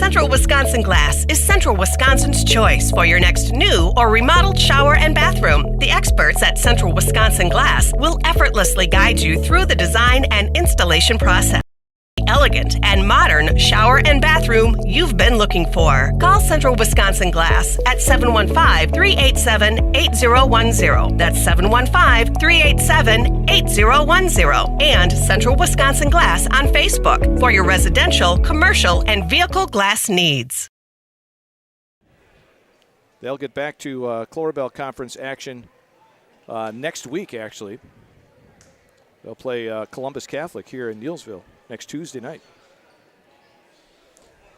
Central Wisconsin Glass is Central Wisconsin's choice for your next new or remodeled shower and bathroom. The experts at Central Wisconsin Glass will effortlessly guide you through the design and installation process. The elegant and modern shower and bathroom you've been looking for. Call Central Wisconsin Glass at 715-387-8010. That's 715-387-8010. And Central Wisconsin Glass on Facebook for your residential, commercial, and vehicle glass needs. They'll get back to Clarabelle Conference action next week, actually. They'll play Columbus Catholic here in Neillsville next Tuesday night.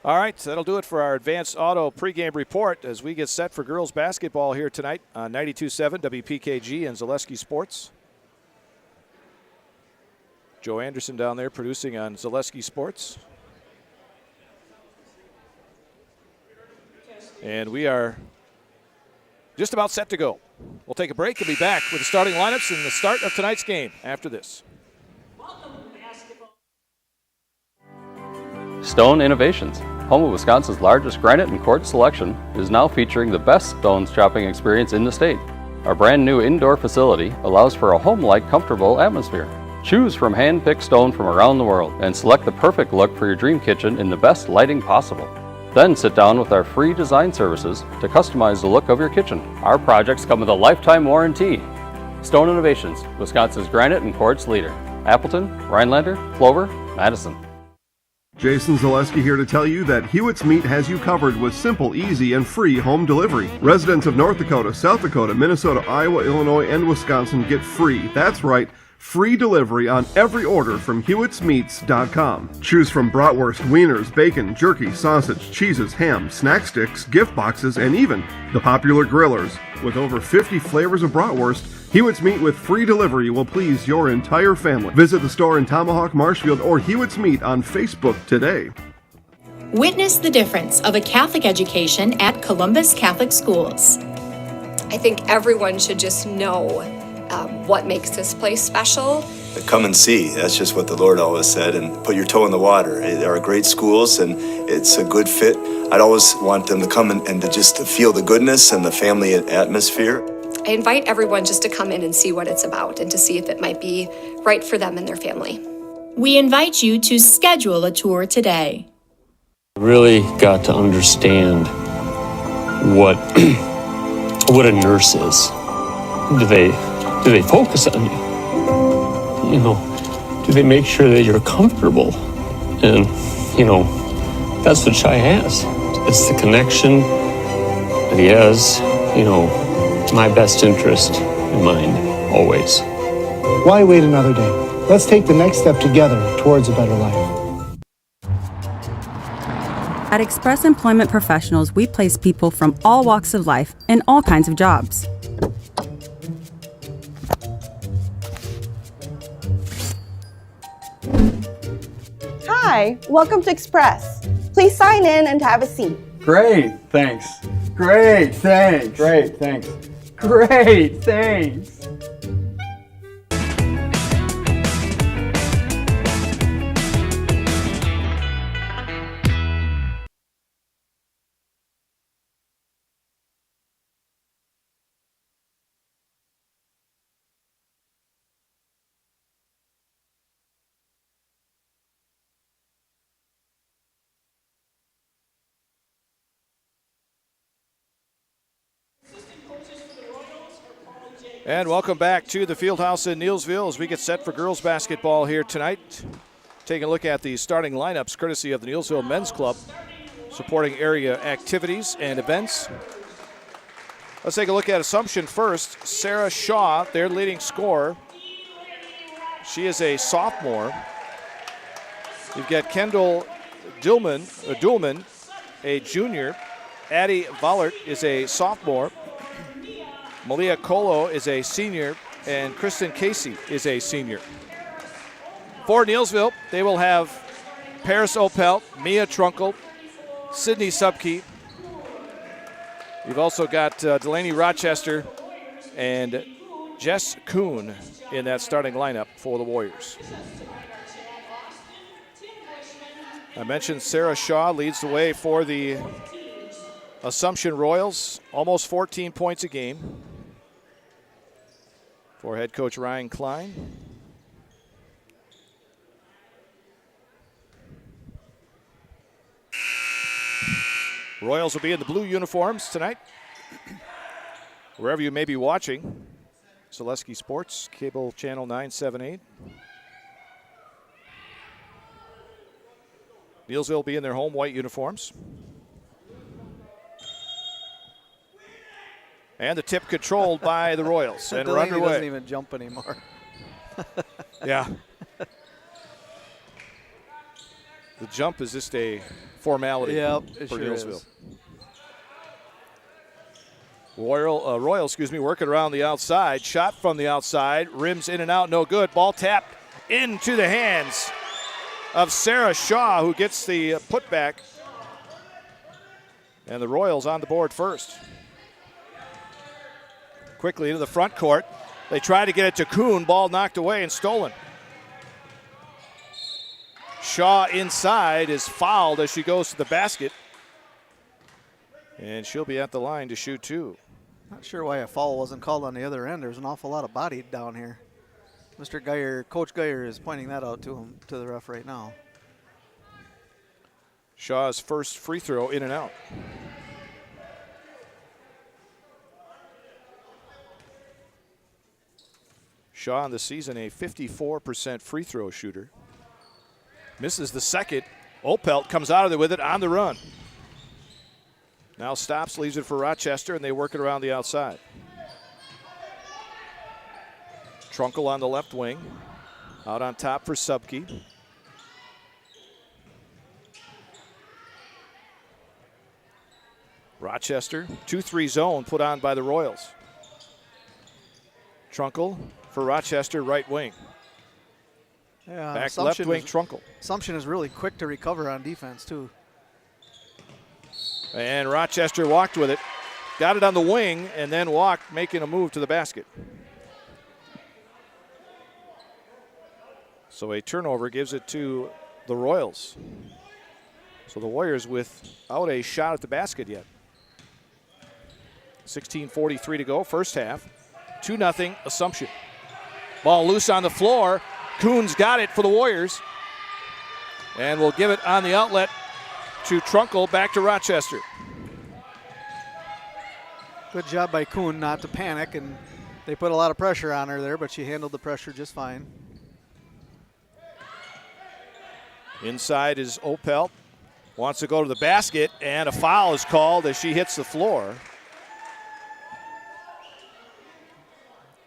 All right, so that'll do it for our Advanced Auto pregame report as we get set for girls basketball here tonight on 92.7 WPKG and Zaleski Sports. Joe Anderson down there producing on Zaleski Sports. And we are just about set to go. We'll take a break and be back with the starting lineups and the start of tonight's game after this. Stone Innovations, home of Wisconsin's largest granite and quartz selection, is now featuring the best stone shopping experience in the state. Our brand new indoor facility allows for a home-like, comfortable atmosphere. Choose from hand-picked stone from around the world and select the perfect look for your dream kitchen in the best lighting possible. Then sit down with our free design services to customize the look of your kitchen. Our projects come with a lifetime warranty. Stone Innovations, Wisconsin's granite and quartz leader. Appleton, Rhinelander, Clover, Madison. Jason Zaleski here to tell you that Hewitt's Meat has you covered with simple, easy, and free home delivery. Residents of North Dakota, South Dakota, Minnesota, Iowa, Illinois, and Wisconsin get free, that's right, free delivery on every order from Hewitt'sMeats.com. Choose from bratwurst, wieners, bacon, jerky, sausage, cheeses, ham, snack sticks, gift boxes, and even the popular grillers. With over 50 flavors of bratwurst, Hewitt's Meat with free delivery will please your entire family. Visit the store in Tomahawk, Marshfield, or Hewitt's Meat on Facebook today. Witness the difference of a Catholic education at Columbus Catholic Schools. I think everyone should just know what makes this place special. Come and see. That's just what the Lord always said, and put your toe in the water. They are great schools, and it's a good fit. I'd always want them to come and to just to feel the goodness and the family atmosphere. I invite everyone just to come in and see what it's about and to see if it might be right for them and their family. We invite you to schedule a tour today. Really got to understand what a nurse is. Do they focus on you? You know, do they make sure that you're comfortable? And, you know, that's what Shai has. It's the connection that he has, you know, my best interest in mind, always. Why wait another day? Let's take the next step together towards a better life. At Express Employment Professionals, we place people from all walks of life in all kinds of jobs. Hi, welcome to Express. Please sign in and have a seat. Great, thanks. Great, thanks. Great, thanks. Great, thanks. And welcome back to the Fieldhouse in Neillsville as we get set for girls basketball here tonight. Taking a look at the starting lineups courtesy of the Neillsville Men's Club, supporting area activities and events. Let's take a look at Assumption first. Sarah Shaw, their leading scorer. She is a sophomore. You've got Kendall Dulman, a junior. Addie Vollert is a sophomore. Malia Colo is a senior, and Kristen Casey is a senior. For Neillsville, they will have Paris Opel, Mia Trunkel, Sydney Subke. You've also got Delaney Rochester and Jess Kuhn in that starting lineup for the Warriors. I mentioned Sarah Shaw leads the way for the Assumption Royals, almost 14 points a game for head coach Ryan Klein. Royals will be in the blue uniforms tonight. Wherever you may be watching, Zaleski Sports, cable channel 978. Neillsville will be in their home white uniforms. And the tip controlled by the Royals. And we're underway. Doesn't even jump anymore. Yeah. The jump is just a formality it for sure Neillsville. is. Royals, working around the outside. Shot from the outside. Rims in and out, no good. Ball tapped into the hands of Sarah Shaw, who gets the putback. And the Royals on the board first. Quickly into the front court. They try to get it to Kuhn. Ball knocked away and stolen. Shaw inside is fouled as she goes to the basket. And she'll be at the line to shoot two. Not sure why a foul wasn't called on the other end. There's an awful lot of body down here. Mr. Geyer, Coach Geyer is pointing that out to the ref right now. Shaw's first free throw in and out. Shaw on the season a 54% free throw shooter. Misses the second. Opelt comes out of there with it on the run. Now stops, leaves it for Rochester, and they work it around the outside. Trunkle on the left wing. Out on top for Subke. Rochester, 2-3 zone put on by the Royals. Trunkle for Rochester, right wing. Yeah, back left wing, Trunkle. Assumption is really quick to recover on defense, too. And Rochester walked with it. Got it on the wing and then walked, making a move to the basket. So a turnover gives it to the Royals. So the Warriors without a shot at the basket yet. 16:43 to go, first half. 2-0 Assumption. Ball loose on the floor. Kuhn's got it for the Warriors. And will give it on the outlet to Trunkle, back to Rochester. Good job by Kuhn not to panic, and they put a lot of pressure on her there, but she handled the pressure just fine. Inside is Opelt. Wants to go to the basket, and a foul is called as she hits the floor.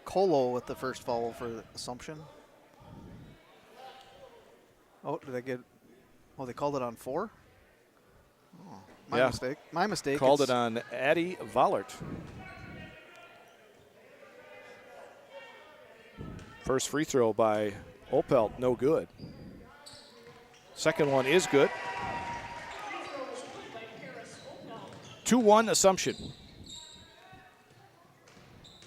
Colo with the first foul for Assumption. Oh, did I get... Oh, they called it on 4? Oh, my mistake. My mistake. Called it on Addie Vollert. First free throw by Opelt, no good. Second one is good. 2-1 Assumption.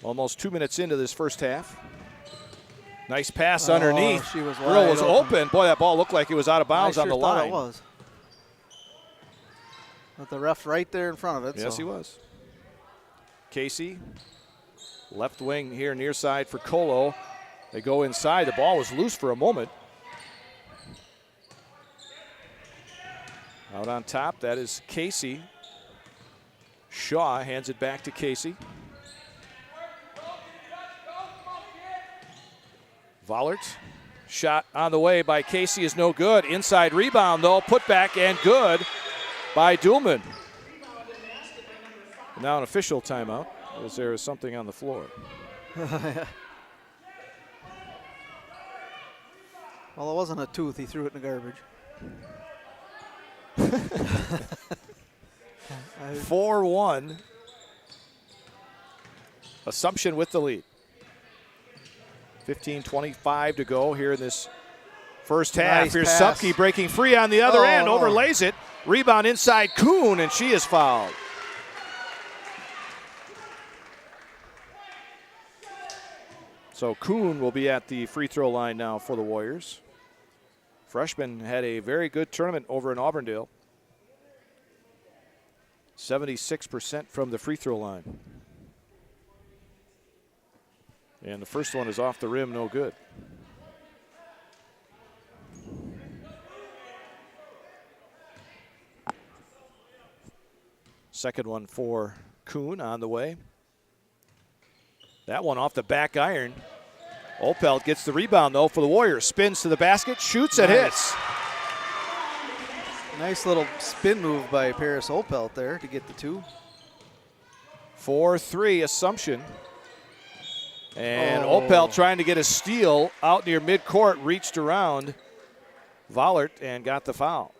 Almost 2 minutes into this first half. Nice pass underneath. She was Girl was open. open. Boy, that ball looked like it was out of bounds on the line. It was. But the ref right there in front of it. Yes, he was. Casey, left wing here near side for Colo. They go inside. The ball was loose for a moment. Out on top, that is Casey. Shaw hands it back to Casey. Vollert, shot on the way by Casey is no good. Inside rebound, though, put back and good by Duhlman. Now an official timeout, as there is something on the floor. Well, it wasn't a tooth. He threw it in the garbage. 4-1. Assumption with the lead. 15:25 to go here in this first half. Nice Here's pass. Supke breaking free on the other end, overlays it. Rebound inside Kuhn, and she is fouled. So Kuhn will be at the free throw line now for the Warriors. Freshman had a very good tournament over in Auburndale. 76% from the free throw line. And the first one is off the rim, no good. Second one for Kuhn on the way. That one off the back iron. Opelt gets the rebound, though, for the Warriors. Spins to the basket, shoots and hits. Nice little spin move by Paris Opelt there to get the 2. 4-3 Assumption. And Opelt trying to get a steal out near midcourt, reached around Vollert and got the foul.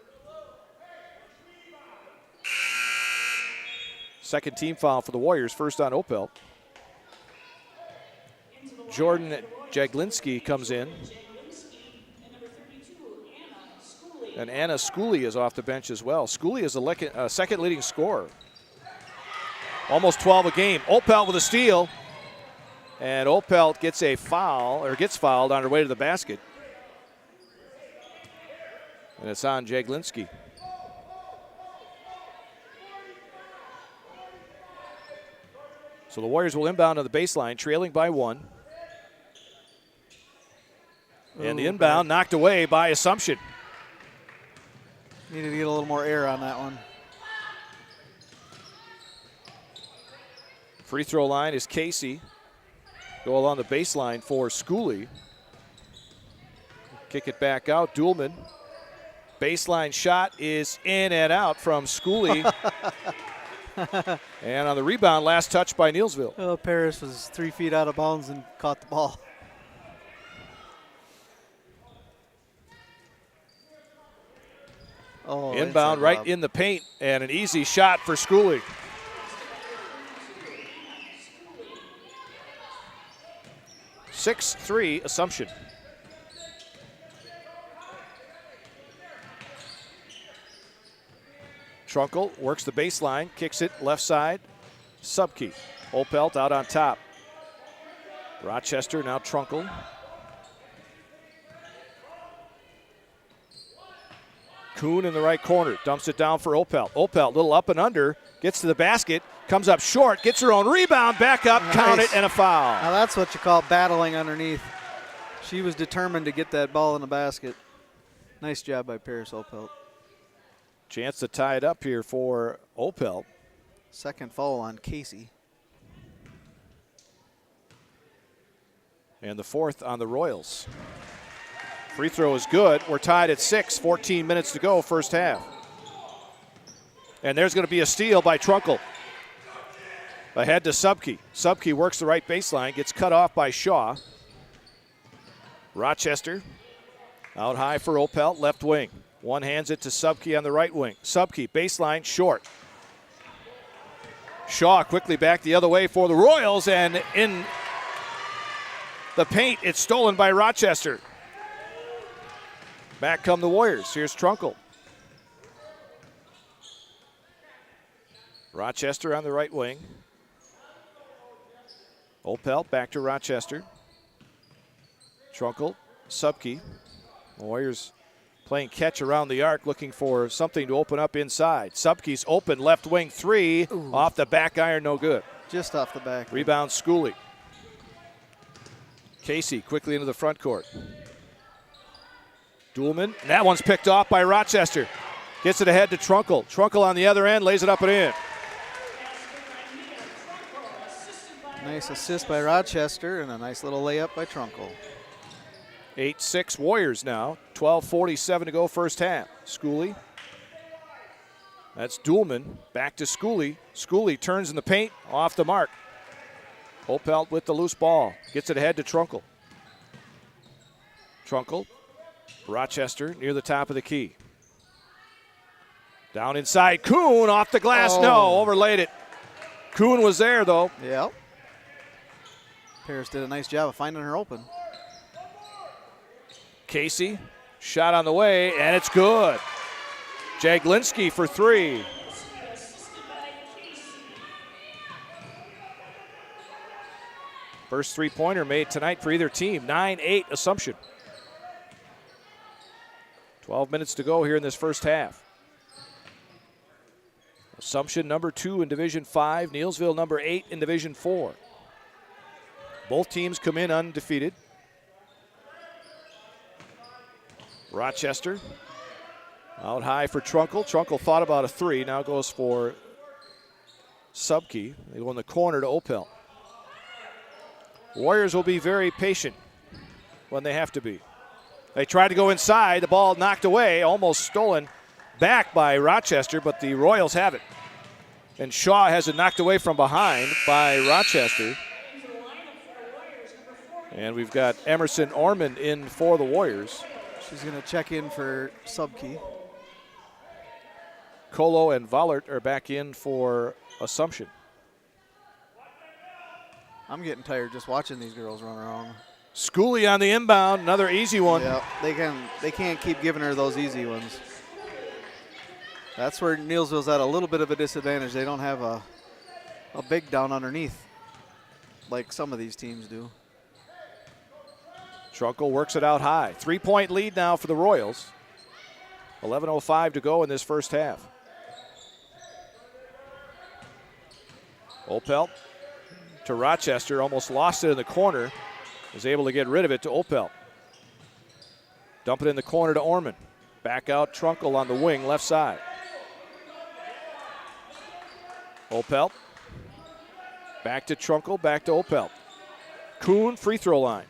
Second team foul for the Warriors, first on Opelt. Jordan Jaglinski comes in. And Anna Schooley is off the bench as well. Schooley is a second leading scorer. Almost 12 a game. Opelt with a steal. And Opelt gets a foul, or gets fouled on her way to the basket. And it's on Jaglinski. So the Warriors will inbound on the baseline, trailing by 1. And the inbound knocked away by Assumption. Needed to get a little more air on that one. Free throw line is Casey. Go along the baseline for Schooley. Kick it back out, Duhlman. Baseline shot is in and out from Schooley. And on the rebound, last touch by Neillsville. Oh, Paris was 3 feet out of bounds and caught the ball. Oh, inbound right in the paint, and an easy shot for Schooley. (6-3) Assumption. Trunkle works the baseline, kicks it left side. Subkey. Opelt out on top. Rochester now Trunkle. Kuhn in the right corner, dumps it down for Opelt. Opelt, little up and under, gets to the basket, comes up short, gets her own rebound, back up, nice. Count it, and a foul. Now that's what you call battling underneath. She was determined to get that ball in the basket. Nice job by Paris Opelt. Chance to tie it up here for Opelt. Second foul on Casey. And the fourth on the Royals. Free throw is good. We're tied at 6, 14 minutes to go, first half. And there's going to be a steal by Trunkle. Ahead to Subkey. Subkey works the right baseline, gets cut off by Shaw. Rochester out high for Opelt, left wing. One hands it to Subkey on the right wing. Subkey, baseline, short. Shaw quickly back the other way for the Royals, and in the paint, it's stolen by Rochester. Back come the Warriors. Here's Trunkle. Rochester on the right wing. Opelt back to Rochester. Trunkle, Subkey. The Warriors playing catch around the arc, looking for something to open up inside. Subkey's open, left wing three. Ooh. Off the back iron, no good. Just off the back. Rebound, Schooley. Casey quickly into the front court. Duhlman, and that one's picked off by Rochester. Gets it ahead to Trunkle. Trunkle on the other end, lays it up and in. Nice assist by Rochester and a nice little layup by Trunkle. 8-6 Warriors now. 12:47 to go first half. Schooley. That's Duhlman. Back to Schooley. Schooley turns in the paint, off the mark. Opelt with the loose ball. Gets it ahead to Trunkle. Trunkle. Rochester near the top of the key. Down inside. Kuhn off the glass. No, overlaid it. Kuhn was there, though. Yeah. Paris did a nice job of finding her open. Casey, shot on the way, and it's good. Jaglinski for three. First three-pointer made tonight for either team. 9-8 Assumption. 12 minutes to go here in this first half. Assumption number 2 in Division 5, Neillsville number 8 in Division 4. Both teams come in undefeated. Rochester out high for Trunkle. Trunkle thought about a 3, now goes for Subke. They go in the corner to Opel. Warriors will be very patient when they have to be. They tried to go inside, the ball knocked away, almost stolen back by Rochester, but the Royals have it. And Shaw has it knocked away from behind by Rochester. And we've got Emerson Orman in for the Warriors. She's going to check in for Subke. Colo and Vollert are back in for Assumption. I'm getting tired just watching these girls run around. Schooley on the inbound, another easy one. Yeah, they can't keep giving her those easy ones. That's where Neillsville's at a little bit of a disadvantage. They don't have a big down underneath like some of these teams do. Trunkle works it out high. 3-point lead now for the Royals. 11:05 to go in this first half. Opel to Rochester, almost lost it in the corner. Was able to get rid of it to Opel. Dump it in the corner to Orman. Back out Trunkle on the wing, left side. Opel. Back to Trunkle, back to Opel. Kuhn, free throw line.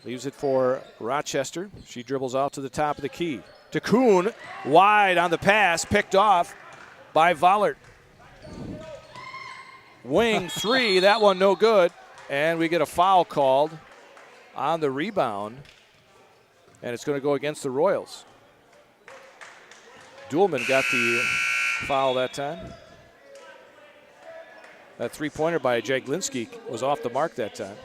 Leaves it for Rochester. She dribbles out to the top of the key. To Kuhn, wide on the pass, picked off by Vollert. Wing 3, that one no good. And we get a foul called on the rebound. And it's going to go against the Royals. Duhlman got the foul that time. That three-pointer by Jaglinski was off the mark that time.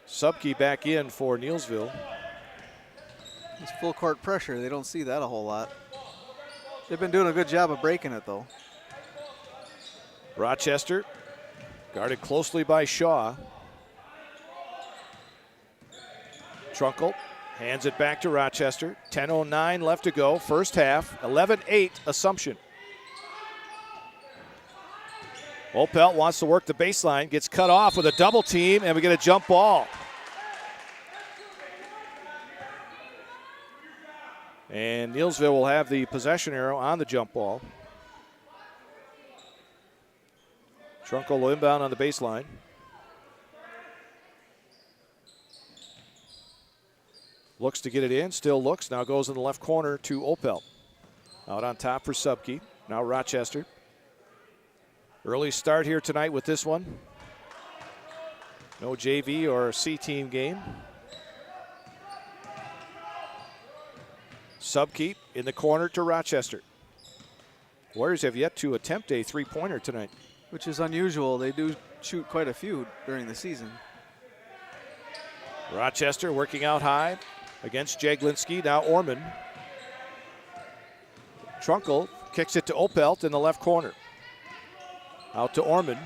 Subke back in for Neillsville. It's full court pressure. They don't see that a whole lot. They've been doing a good job of breaking it, though. Rochester guarded closely by Shaw. Trunkle hands it back to Rochester. 10:09 left to go, first half. 11-8 Assumption. Opel wants to work the baseline, gets cut off with a double team, and we get a jump ball. And Neillsville will have the possession arrow on the jump ball. Trunkle will inbound on the baseline. Looks to get it in, still looks. Now goes in the left corner to Opel. Out on top for Subke. Now Rochester. Early start here tonight with this one. No JV or C-team game. Subke in the corner to Rochester. Warriors have yet to attempt a three-pointer tonight. Which is unusual. They do shoot quite a few during the season. Rochester working out high against Jaglinski. Now Orman. Trunkle kicks it to Opelt in the left corner. Out to Orman.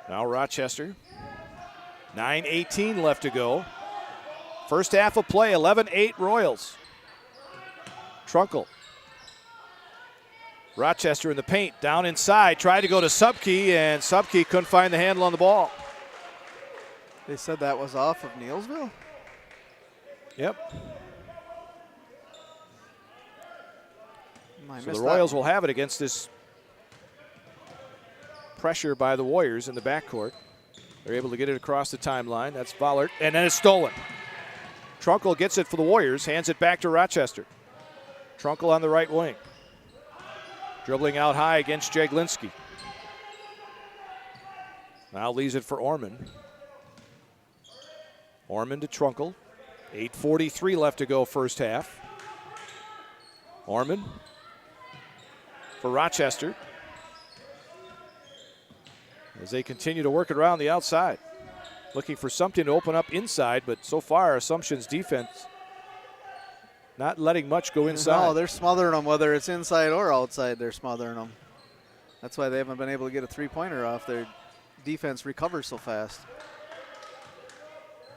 Now Rochester. 9:18 left to go. First half of play, 11-8 Royals. Trunkle. Rochester in the paint, down inside, tried to go to Subke, and Subke couldn't find the handle on the ball. They said that was off of Neillsville? Yep. So the Royals will have it against this pressure by the Warriors in the backcourt. They're able to get it across the timeline. That's Vollert, and then it's stolen. Trunkle gets it for the Warriors, hands it back to Rochester. Trunkle on the right wing. Dribbling out high against Jaglinski. Now leaves it for Orman. Orman to Trunkle. 8:43 left to go first half. Orman for Rochester. As they continue to work it around the outside. Looking for something to open up inside, but so far Assumption's defense not letting much go inside. No, they're smothering them, whether it's inside or outside, they're smothering them. That's why they haven't been able to get a three-pointer off. They're defense recovers so fast.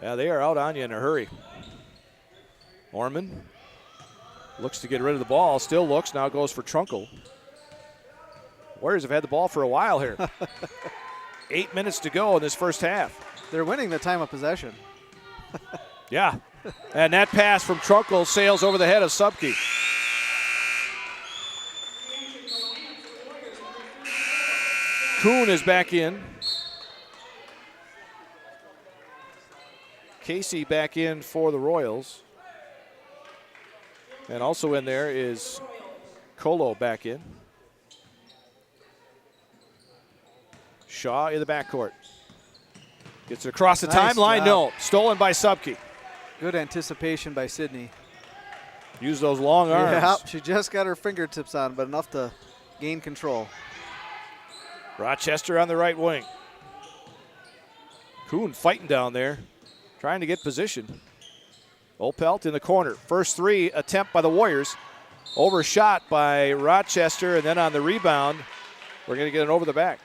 Yeah, they are out on you in a hurry. Orman looks to get rid of the ball. Still looks. Now goes for Trunkle. Warriors have had the ball for a while here. 8 minutes to go in this first half. They're winning the time of possession. Yeah. And that pass from Trunkle sails over the head of Subke. Kuhn is back in. Casey back in for the Royals. And also in there is Colo back in. Shaw in the backcourt. Gets it across the timeline. Job. No. Stolen by Subke. Good anticipation by Sydney. Use those long arms. Yeah, she just got her fingertips on, but enough to gain control. Rochester on the right wing. Kuhn fighting down there, trying to get position. Opelt in the corner. First three attempt by the Warriors. Overshot by Rochester, and then on the rebound, we're going to get it over the back.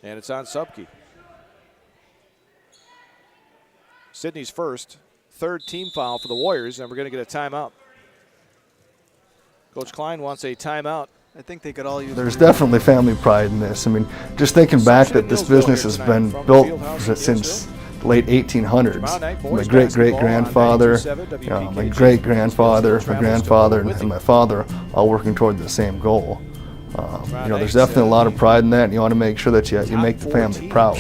And it's on Subke. Sydney's first, third team foul for the Warriors, and we're going to get a timeout. Coach Klein wants a timeout. I think they could all use. There's definitely family pride in this. I mean, just thinking back that this business has been built since the late 1800s. My great-great-grandfather, my great-grandfather, my grandfather, and my father all working toward the same goal. There's definitely a lot of pride in that, and you want to make sure that you make the family proud.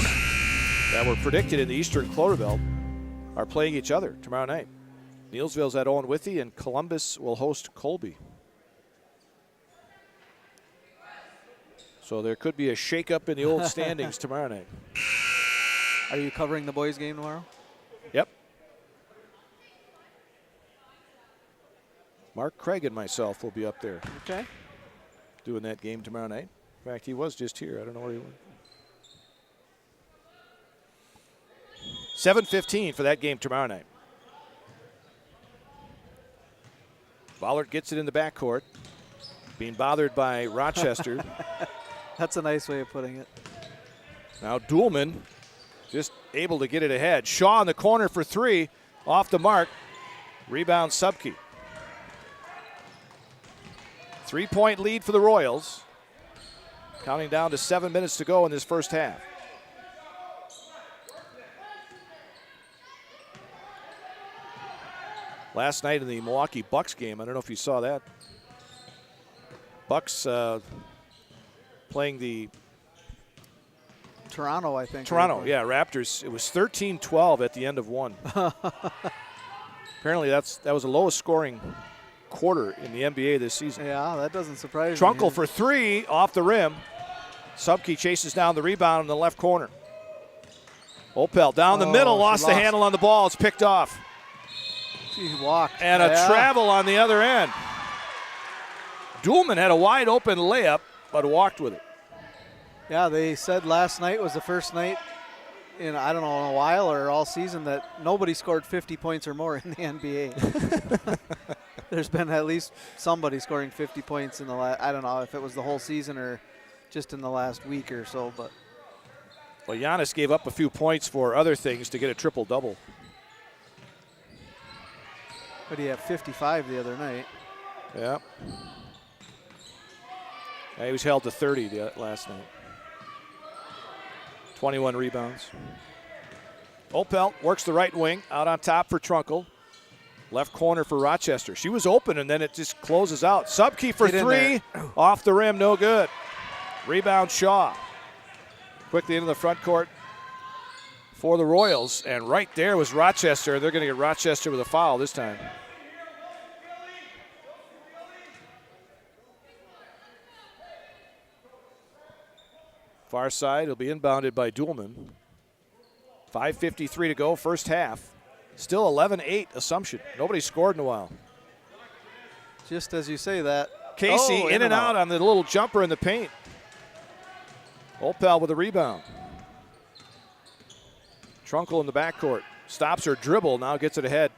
That were predicted in the Eastern Clover Belt are playing each other tomorrow night. Neillsville's at Owen Withee, and Columbus will host Colby. So there could be a shakeup in the old standings tomorrow night. Are you covering the boys' game tomorrow? Yep. Mark Craig and myself will be up there. Okay. Doing that game tomorrow night. In fact, he was just here. I don't know where he went. 7:15 for that game tomorrow night. Bollert gets it in the backcourt. Being bothered by Rochester. That's a nice way of putting it. Now Duhlman just able to get it ahead. Shaw in the corner for three. Off the mark. Rebound Subke. 3-point lead for the Royals. Counting down to 7 minutes to go in this first half. Last night in the Milwaukee Bucks game, I don't know if you saw that. Bucks playing the Toronto, I think. Toronto, yeah, Raptors. It was 13-12 at the end of one. Apparently that was the lowest scoring quarter in the NBA this season. Yeah, that doesn't surprise me. Trunkle for three off the rim. Subke chases down the rebound in the left corner. Opel down the middle, lost the handle on the ball. It's picked off. He walked. And a travel on the other end. Duhlman had a wide open layup, but walked with it. Yeah, they said last night was the first night in, I don't know, in a while or all season that nobody scored 50 points or more in the NBA. There's been at least somebody scoring 50 points in the last, I don't know if it was the whole season or just in the last week or so. But well, Giannis gave up a few points for other things to get a triple-double. But he had 55 the other night. Yeah. He was held to 30 last night. 21 rebounds. Opelt works the right wing, out on top for Trunkle. Left corner for Rochester. She was open, and then it just closes out. Subke for three. Off the rim, no good. Rebound Shaw. Quickly into the front court for the Royals. And right there was Rochester. They're going to get Rochester with a foul this time. Far side, it'll be inbounded by Duhlman. 5:53 to go, first half. Still 11-8 Assumption. Nobody scored in a while. Just as you say that. Casey in and out on the little jumper in the paint. Opel with a rebound. Trunkle in the backcourt. Stops her dribble, now gets it ahead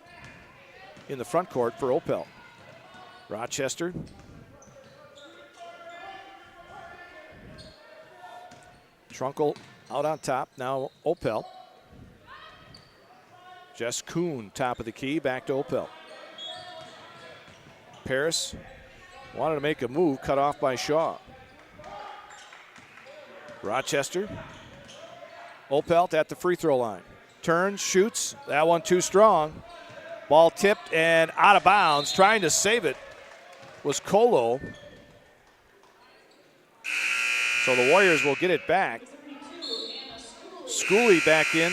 in the front court for Opel. Rochester. Trunkle out on top. Now Opel. Jess Kuhn, top of the key, back to Opel. Paris wanted to make a move, cut off by Shaw. Rochester. Opelt at the free throw line. Turns, shoots. That one too strong. Ball tipped and out of bounds. Trying to save it was Colo. So the Warriors will get it back. Schooley back in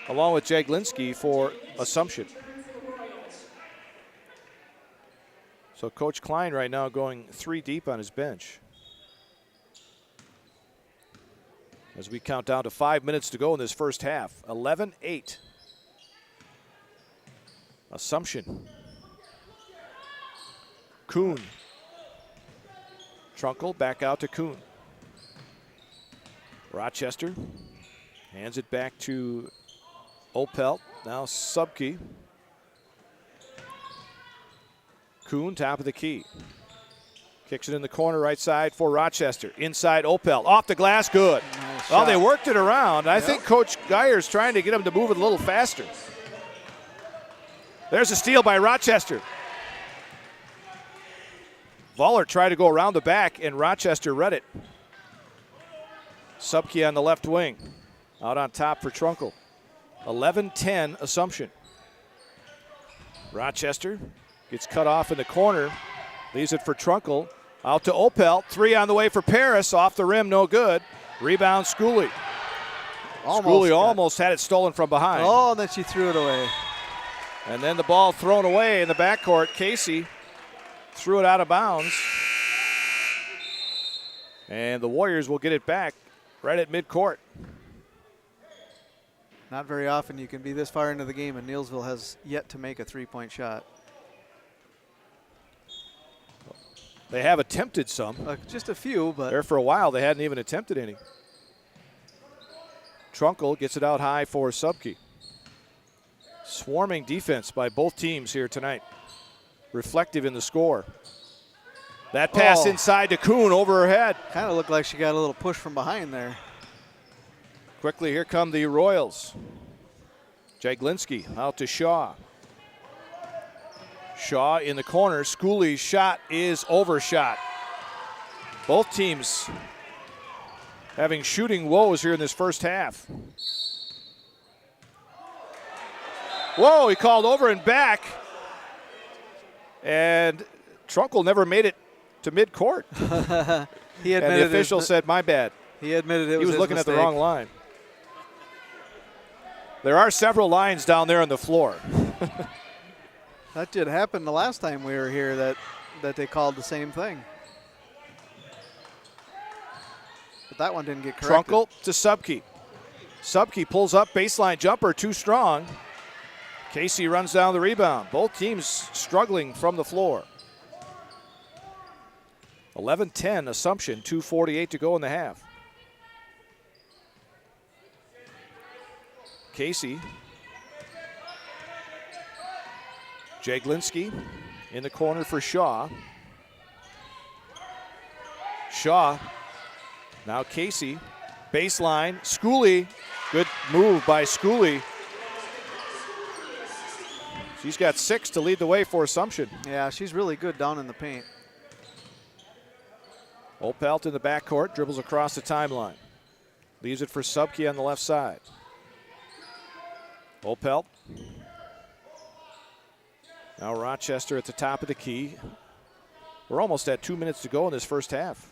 along with Jaglinski for Assumption. So Coach Klein right now going 3 deep on his bench. As we count down to 5 minutes to go in this first half. 11-8. Assumption. Kuhn. Trunkle back out to Kuhn. Rochester hands it back to Opelt. Now Subke. Kuhn, top of the key. Kicks it in the corner right side for Rochester. Inside Opel. Off the glass, good. Nice well, shot. they worked it around. I think Coach Geyer's trying to get them to move it a little faster. There's a steal by Rochester. Vollert tried to go around the back, and Rochester read it. Subke on the left wing. Out on top for Trunkle. 11-10 Assumption. Rochester gets cut off in the corner. Leaves it for Trunkle. Out to Opel. 3 on the way for Paris. Off the rim, no good. Rebound, Schooley. Schooley almost had it stolen from behind. Oh, and then she threw it away. And then the ball thrown away in the backcourt. Casey threw it out of bounds. And the Warriors will get it back right at midcourt. Not very often you can be this far into the game, and Neillsville has yet to make a three-point shot. They have attempted some. Just a few, but there for a while they hadn't even attempted any. Trunkle gets it out high for Subke. Swarming defense by both teams here tonight. Reflective in the score. That pass inside to Kuhn over her head. Kind of looked like she got a little push from behind there. Quickly, here come the Royals. Jaglinski out to Shaw. Shaw in the corner. Schooley's shot is overshot. Both teams having shooting woes here in this first half. Whoa, he called over and back. And Trunkle never made it to midcourt. He admitted and the official said, my bad. He admitted it was his looking mistake. at the wrong line. There are several lines down there on the floor. That did happen the last time we were here, that they called the same thing. But that one didn't get corrected. Trunkle to Subke. Subke pulls up, baseline jumper, too strong. Casey runs down the rebound. Both teams struggling from the floor. 11-10 Assumption, 2:48 to go in the half. Casey. Jaglinski in the corner for Shaw. Shaw. Now Casey. Baseline. Schooley. Good move by Schooley. She's got 6 to lead the way for Assumption. Yeah, she's really good down in the paint. Opelt in the backcourt, dribbles across the timeline. Leaves it for Subke on the left side. Opelt. Now Rochester at the top of the key. We're almost at 2 minutes to go in this first half.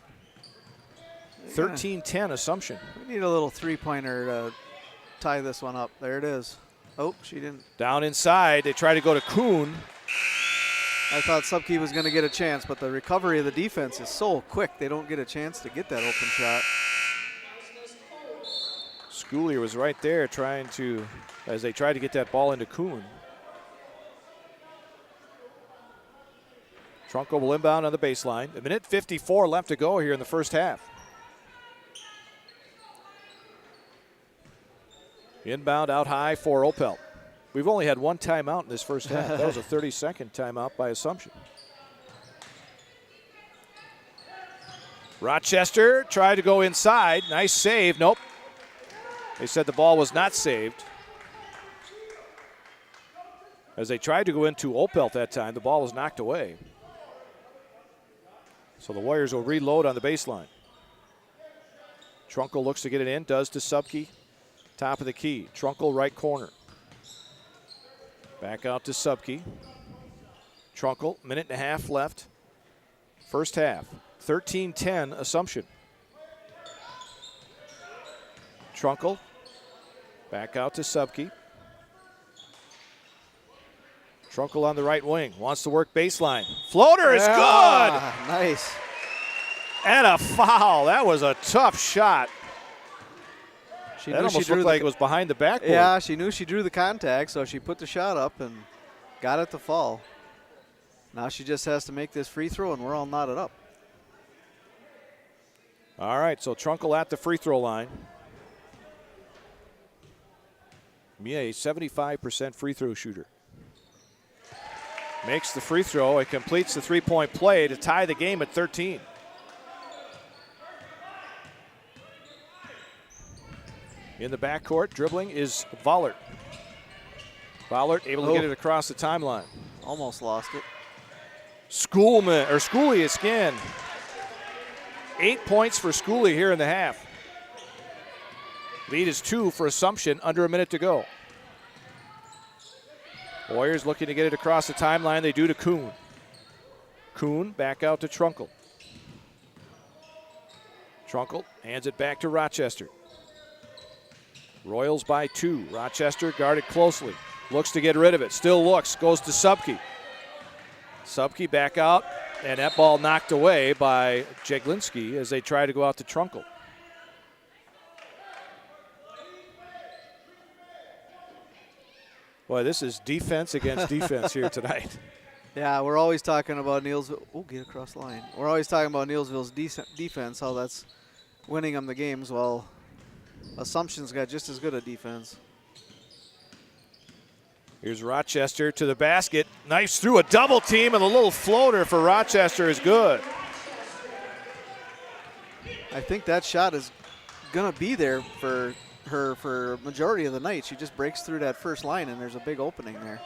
13-10 Assumption. We need a little three-pointer to tie this one up. There it is. Oh, she didn't. Down inside, they try to go to Kuhn. I thought Subke was going to get a chance, but the recovery of the defense is so quick, they don't get a chance to get that open shot. Schooley was right there trying to, as they tried to get that ball into Kuhn. Trunkle will inbound on the baseline. 1:54 left to go here in the first half. Inbound out high for Opel. We've only had one timeout in this first half. That was a 30-second timeout by Assumption. Rochester tried to go inside. Nice save. Nope. They said the ball was not saved. As they tried to go into Opelt that time, the ball was knocked away. So the Warriors will reload on the baseline. Trunkle looks to get it in, does to Subke. Top of the key. Trunkle right corner. Back out to Subke. Trunkle, minute and a half left. First half. 13-10 Assumption. Trunkle. Back out to Subke. Trunkle on the right wing. Wants to work baseline. Floater is good! Nice. And a foul. That was a tough shot. That almost looked like it was behind the backboard. Yeah, she knew she drew the contact, so she put the shot up and got it to fall. Now she just has to make this free throw, and we're all knotted up. All right, so Trunkle at the free throw line. Mia, a 75% free throw shooter. Makes the free throw. It completes the three-point play to tie the game at 13. In the backcourt, dribbling is Vollert. Vollert able to get it across the timeline. Almost lost it. Schooley is skinned. 8 points for Schooley here in the half. Lead is 2 for Assumption, under a minute to go. Warriors looking to get it across the timeline. They do to Kuhn. Kuhn back out to Trunkle. Trunkle hands it back to Rochester. Royals by 2. Rochester guarded closely. Looks to get rid of it. Still looks. Goes to Subke. Subke back out. And that ball knocked away by Jeglinski as they try to go out to Trunkle. Boy, this is defense against defense here tonight. Yeah, we're always talking about Neillsville. Oh, get across the line. We're always talking about Neillsville's defense, how that's winning them the games. Well, Assumption's got just as good a defense. Here's Rochester to the basket. Knifes through a double team, and the little floater for Rochester is good. I think that shot is going to be there for her for majority of the night. She just breaks through that first line, and there's a big opening there.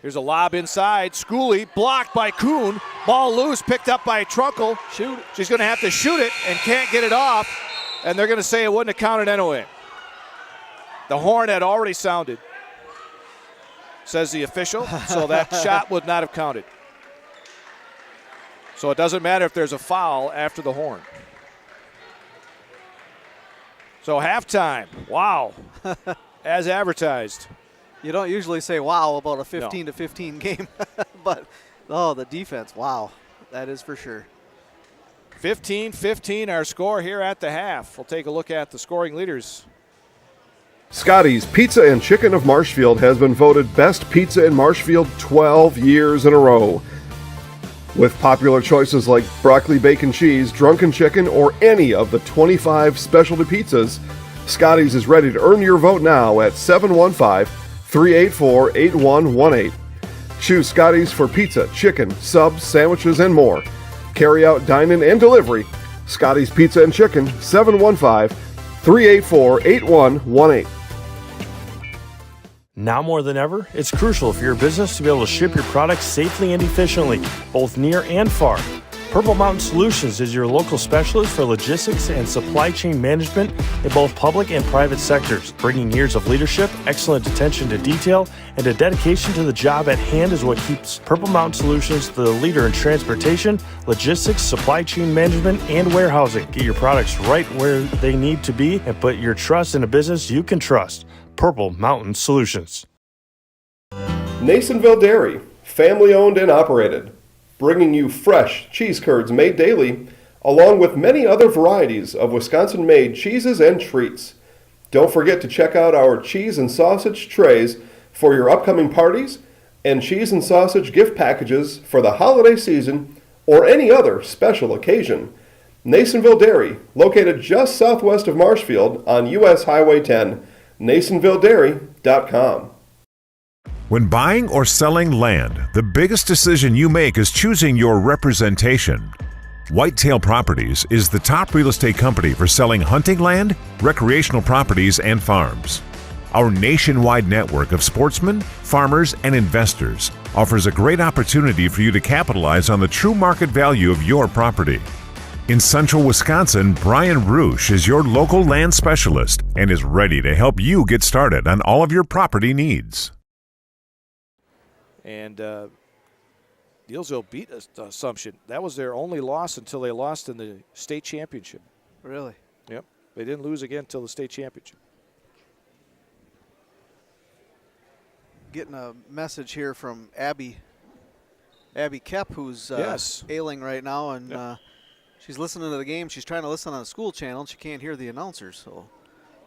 Here's a lob inside. Schooley blocked by Kuhn. Ball loose, picked up by Trunkle. Shoot. She's going to have to shoot it and can't get it off, and they're going to say it wouldn't have counted anyway. The horn had already sounded, says the official, so that shot would not have counted. So it doesn't matter if there's a foul after the horn. So halftime, wow, as advertised. You don't usually say wow about a 15-15 game, but the defense, wow, that is for sure. 15-15 our score here at the half. We'll take a look at the scoring leaders. Scotty's Pizza and Chicken of Marshfield has been voted Best Pizza in Marshfield 12 years in a row. With popular choices like broccoli bacon cheese, drunken chicken, or any of the 25 specialty pizzas, Scotty's is ready to earn your vote now at 715-384-8118. Choose Scotty's for pizza, chicken, subs, sandwiches, and more. Carry out, dine-in, and delivery. Scotty's Pizza and Chicken, 715-384-8118. Now more than ever, it's crucial for your business to be able to ship your products safely and efficiently, both near and far. Purple Mountain Solutions is your local specialist for logistics and supply chain management in both public and private sectors. Bringing years of leadership, excellent attention to detail, and a dedication to the job at hand is what keeps Purple Mountain Solutions the leader in transportation, logistics, supply chain management, and warehousing. Get your products right where they need to be and put your trust in a business you can trust. Purple Mountain Solutions. Neillsville Dairy, family owned and operated, bringing you fresh cheese curds made daily, along with many other varieties of Wisconsin-made cheeses and treats. Don't forget to check out our cheese and sausage trays for your upcoming parties and cheese and sausage gift packages for the holiday season or any other special occasion. Neillsville Dairy, located just southwest of Marshfield on U.S. Highway 10, NeillsvilleDairy.com. When buying or selling land, the biggest decision you make is choosing your representation. Whitetail Properties is the top real estate company for selling hunting land, recreational properties, and farms. Our nationwide network of sportsmen, farmers, and investors offers a great opportunity for you to capitalize on the true market value of your property. In central Wisconsin, Brian Roosh is your local land specialist and is ready to help you get started on all of your property needs. And Neillsville beat Assumption. That was their only loss until they lost in the state championship. Really? Yep. They didn't lose again until the state championship. Getting a message here from Abby Kep, who's ailing right now, and she's listening to the game. She's trying to listen on a school channel, and she can't hear the announcers. So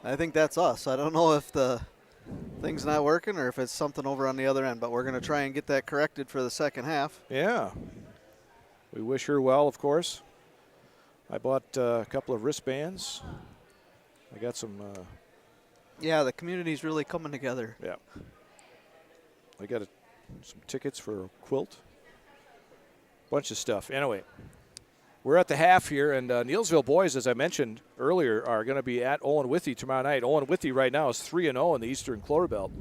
I think that's us. I don't know if the thing's not working or if it's something over on the other end, but we're going to try and get that corrected for the second half. Yeah. We wish her well, of course. I bought a couple of wristbands. I got some. Yeah, the community's really coming together. Yeah. I got some tickets for a quilt. Bunch of stuff. Anyway, we're at the half here, and Neillsville boys, as I mentioned earlier, are going to be at Owen Withee tomorrow night. Owen Withee right now is 3-0 in the Eastern Clover Belt.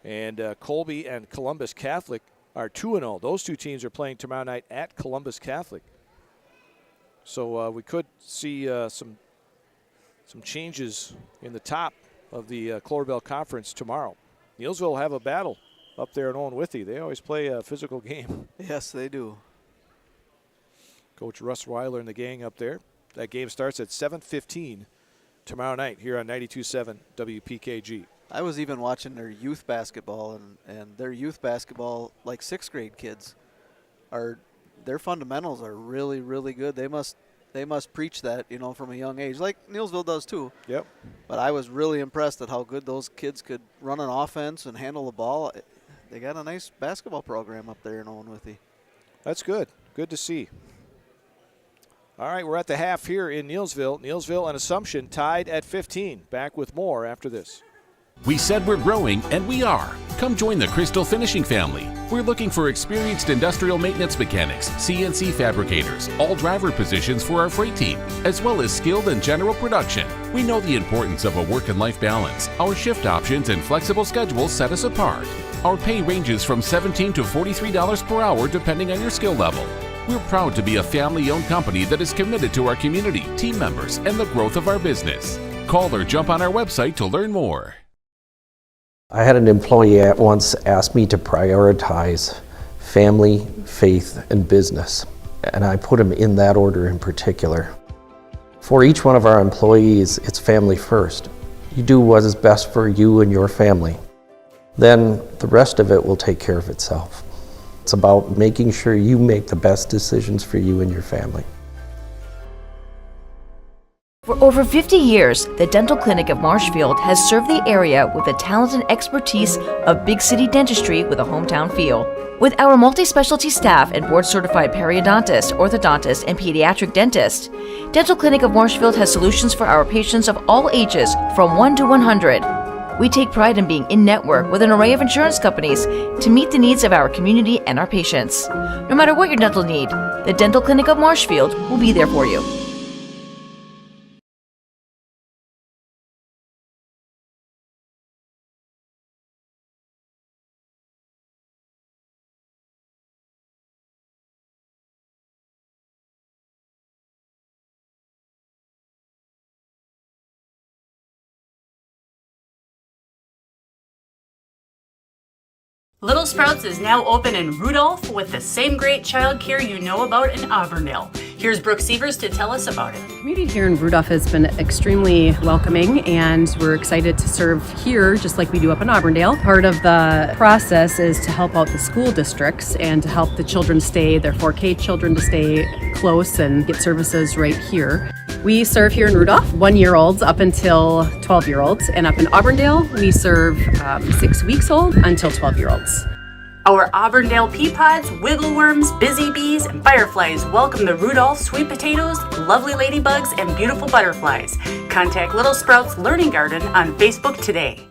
And Colby and Columbus Catholic are 2-0. Those two teams are playing tomorrow night at Columbus Catholic. So we could see some changes in the top of the Clover Belt Conference tomorrow. Neillsville will have a battle up there in Owen Withee. They always play a physical game. Yes, they do. Coach Russ Weiler and the gang up there. That game starts at 7:15 tomorrow night here on 92.7 WPKG. I was even watching their youth basketball, and their youth basketball, like 6th grade kids, their fundamentals are really, really good. They must preach that, from a young age, like Neillsville does too. Yep. But I was really impressed at how good those kids could run an offense and handle the ball. They got a nice basketball program up there in Owen Withee. That's good. Good to see. All right, we're at the half here in Neillsville. Neillsville and Assumption tied at 15. Back with more after this. We said we're growing, and we are. Come join the Crystal Finishing family. We're looking for experienced industrial maintenance mechanics, CNC fabricators, all driver positions for our freight team, as well as skilled and general production. We know the importance of a work and life balance. Our shift options and flexible schedules set us apart. Our pay ranges from $17 to $43 per hour depending on your skill level. We're proud to be a family-owned company that is committed to our community, team members, and the growth of our business. Call or jump on our website to learn more. I had an employee once ask me to prioritize family, faith, and business, and I put them in that order in particular. For each one of our employees, it's family first. You do what is best for you and your family. Then the rest of it will take care of itself. It's about making sure you make the best decisions for you and your family. For over 50 years, the Dental Clinic of Marshfield has served the area with the talent and expertise of big city dentistry with a hometown feel. With our multi-specialty staff and board-certified periodontist, orthodontist, and pediatric dentist, Dental Clinic of Marshfield has solutions for our patients of all ages from 1 to 100. We take pride in being in-network with an array of insurance companies to meet the needs of our community and our patients. No matter what your dental need, the Dental Clinic of Marshfield will be there for you. Little Sprouts is now open in Rudolph with the same great childcare you know about in Auburndale. Here's Brooke Sievers to tell us about it. The community here in Rudolph has been extremely welcoming, and we're excited to serve here just like we do up in Auburndale. Part of the process is to help out the school districts and to help the children stay, their 4K children to stay close and get services right here. We serve here in Rudolph 1-year-olds up until 12-year-olds, and up in Auburndale we serve 6 weeks old until 12-year-olds. Our Auburndale pea pods, wiggle worms, busy bees, and fireflies welcome the Rudolph sweet potatoes, lovely ladybugs, and beautiful butterflies. Contact Little Sprouts Learning Garden on Facebook today.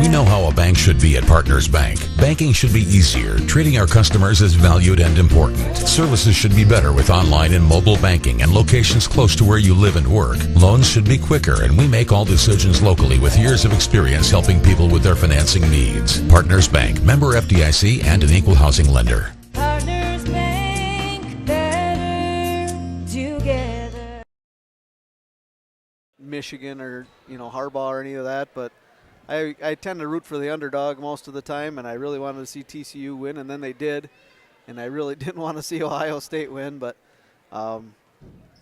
We know how a bank bank should be at Partners Bank. Banking should be easier. Treating our customers as valued and important. Services should be better with online and mobile banking and locations close to where you live and work. Loans should be quicker, and we make all decisions locally with years of experience helping people with their financing needs. Partners Bank, member FDIC, and an equal housing lender. Partners Bank, better together. Michigan or Harbaugh or any of that, but I tend to root for the underdog most of the time, and I really wanted to see TCU win, and then they did, and I really didn't want to see Ohio State win, but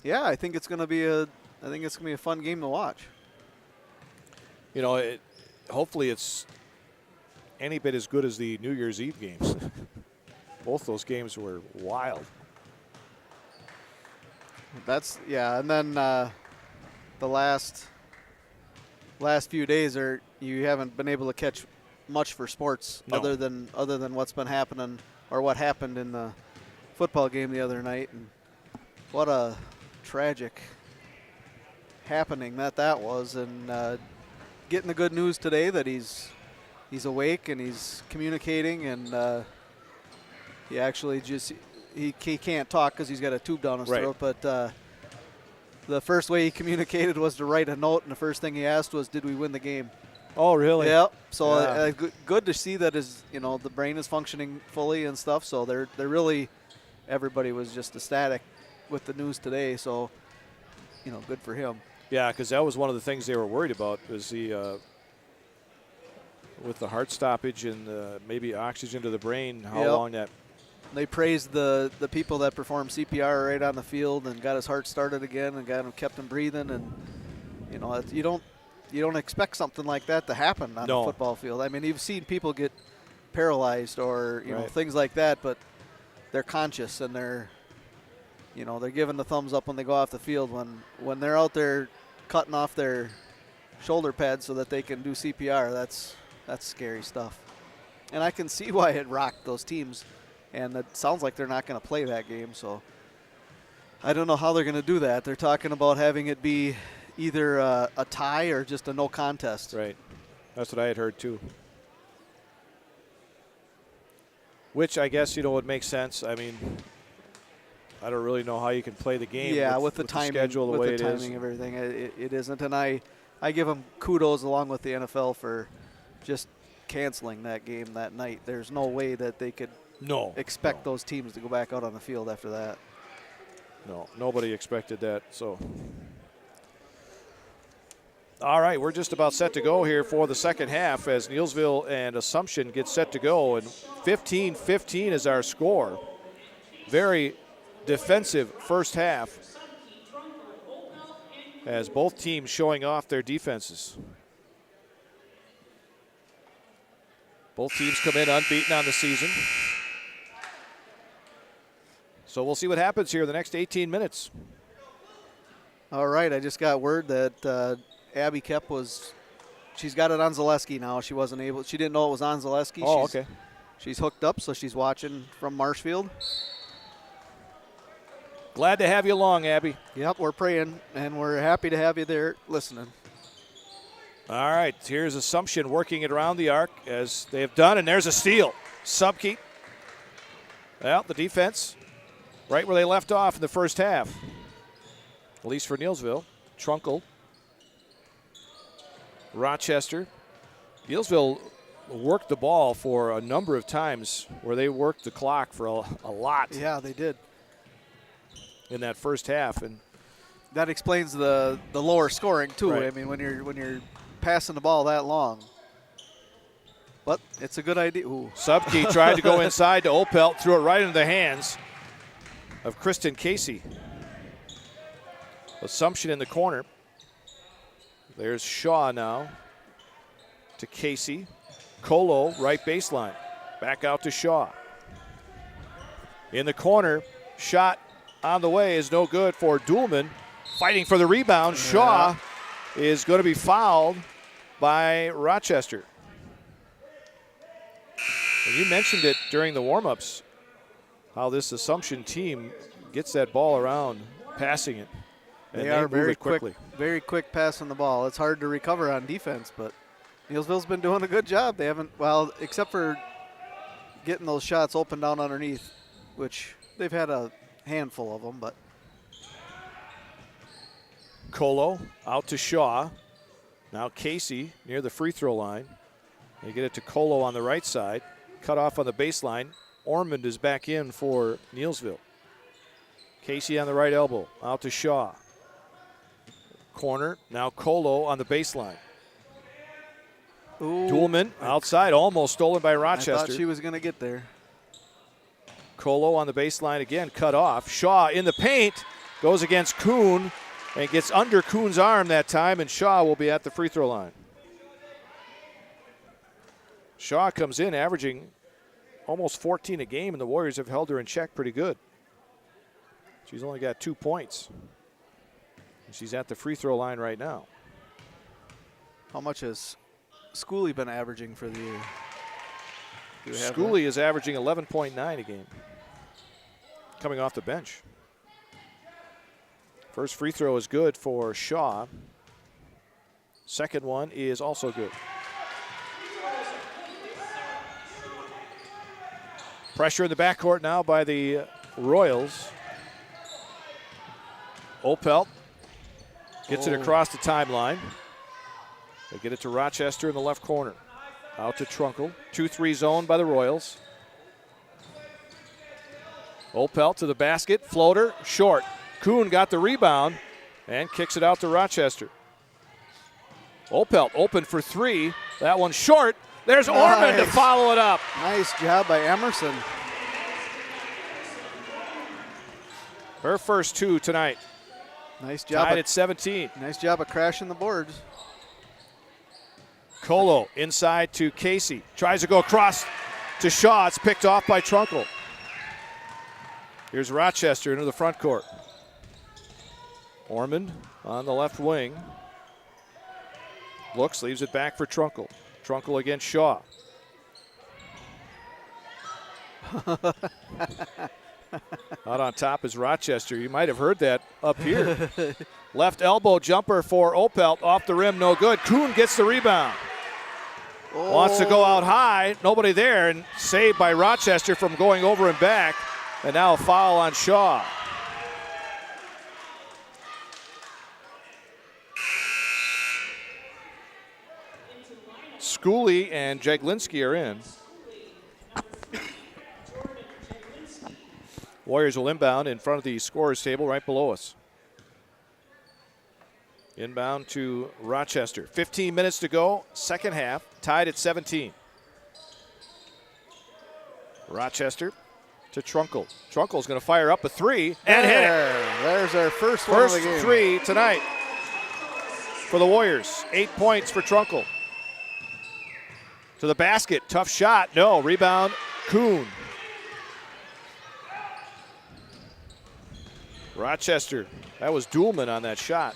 yeah, I think it's going to be a fun game to watch. Hopefully it's any bit as good as the New Year's Eve games. Both those games were wild. And then the last few days you haven't been able to catch much for sports. No. other than what's been happening or what happened in the football game the other night, and what a tragic happening that was, and getting the good news today that he's awake and he's communicating, and he actually he can't talk because he's got a tube down his throat, but the first way he communicated was to write a note, and the first thing he asked was, "Did we win the game?" Oh, really? Yep. So good to see that the brain is functioning fully and stuff. So they're really, everybody was just ecstatic with the news today. So good for him. Yeah, because that was one of the things they were worried about, was with the heart stoppage and maybe oxygen to the brain, how long that. They praised the people that performed CPR right on the field and got his heart started again and kept him breathing, and you don't expect something like that to happen on a football field. I mean, you've seen people get paralyzed or things like that, but they're conscious and they're giving the thumbs up when they go off the field. When they're out there cutting off their shoulder pads so that they can do CPR, that's scary stuff. And I can see why it rocked those teams. And it sounds like they're not going to play that game, so I don't know how they're going to do that. They're talking about having it be either a tie or just a no contest. Right. That's what I had heard too. Which I guess, would make sense. I mean, I don't really know how you can play the game with the timing, schedule the way it is. With the timing of everything, it isn't. And I give them kudos along with the NFL for just canceling that game that night. There's no way that they could expect those teams to go back out on the field after that. No, nobody expected that. So, all right, we're just about set to go here for the second half as Neillsville and Assumption get set to go, and 15-15 is our score. Very defensive first half as both teams showing off their defenses. Both teams come in unbeaten on the season. So we'll see what happens here in the next 18 minutes. All right, I just got word that Abby Kep she's got it on Zaleski now. She didn't know it was on Zaleski. Oh, okay. She's hooked up, so she's watching from Marshfield. Glad to have you along, Abby. Yep, we're praying, and we're happy to have you there listening. All right, here's Assumption working it around the arc as they have done, and there's a steal. Subke. Well, the defense right where they left off in the first half, at least for Neillsville. Trunkle. Rochester. Neillsville worked the ball for a number of times where they worked the clock for a lot. Yeah, they did. In that first half. And that explains the lower scoring, too. Right. I mean, when you're passing the ball that long. But it's a good idea. Ooh. Subke tried to go inside to Opelt, threw it right into the hands of Kristen Casey. Assumption in the corner. There's Shaw now to Casey. Colo, right baseline. Back out to Shaw. In the corner, shot on the way is no good for Duhlman. Fighting for the rebound. Shaw is going to be fouled by Rochester. And you mentioned it during the warm-ups, how this Assumption team gets that ball around, passing it. And they are very quick, very quick passing the ball. It's hard to recover on defense, but Neillsville's been doing a good job. They haven't, well, except for getting those shots open down underneath, which they've had a handful of them, but. Colo out to Shaw. Now Casey near the free throw line. They get it to Colo on the right side. Cut off on the baseline. Ormond is back in for Neillsville. Casey on the right elbow. Out to Shaw. Corner. Now Colo on the baseline. Ooh. Duhlman outside, almost stolen by Rochester. I thought she was going to get there. Colo on the baseline again, cut off. Shaw in the paint, goes against Kuhn, and gets under Kuhn's arm that time, and Shaw will be at the free throw line. Shaw comes in averaging almost 14 a game, and the Warriors have held her in check pretty good. She's only got 2 points. And she's at the free throw line right now. How much has Schooley been averaging for the year? Schooley is averaging 11.9 a game, coming off the bench. First free throw is good for Shaw. Second one is also good. Pressure in the backcourt now by the Royals. Opelt gets it across the timeline. They get it to Rochester in the left corner. Out to Trunkle. 2-3 zone by the Royals. Opelt to the basket. Floater. Short. Kuhn got the rebound and kicks it out to Rochester. Opelt open for three. That one short. There's Ormond to follow it up. Nice job by Emerson. Her first two tonight. Nice job. Tied at 17. Nice job of crashing the boards. Colo inside to Casey. Tries to go across to Shaw. It's picked off by Trunkle. Here's Rochester into the front court. Ormond on the left wing. Looks, leaves it back for Trunkle. Trunkle against Shaw. Out on top is Rochester. You might have heard that up here. Left elbow jumper for Opelt. Off the rim, no good. Kuhn gets the rebound. Oh. Wants to go out high. Nobody there, and saved by Rochester from going over and back. And now a foul on Shaw. Schooley and Jaglinski are in. Warriors will inbound in front of the scorer's table right below us. Inbound to Rochester. 15 minutes to go, second half, tied at 17. Rochester to Trunkle. Trunkle's going to fire up a three and hit it. There's our first one of the game. Three tonight for the Warriors. 8 points for Trunkle. To the basket, tough shot, no, rebound, Kuhn. Rochester, that was Duhlman on that shot.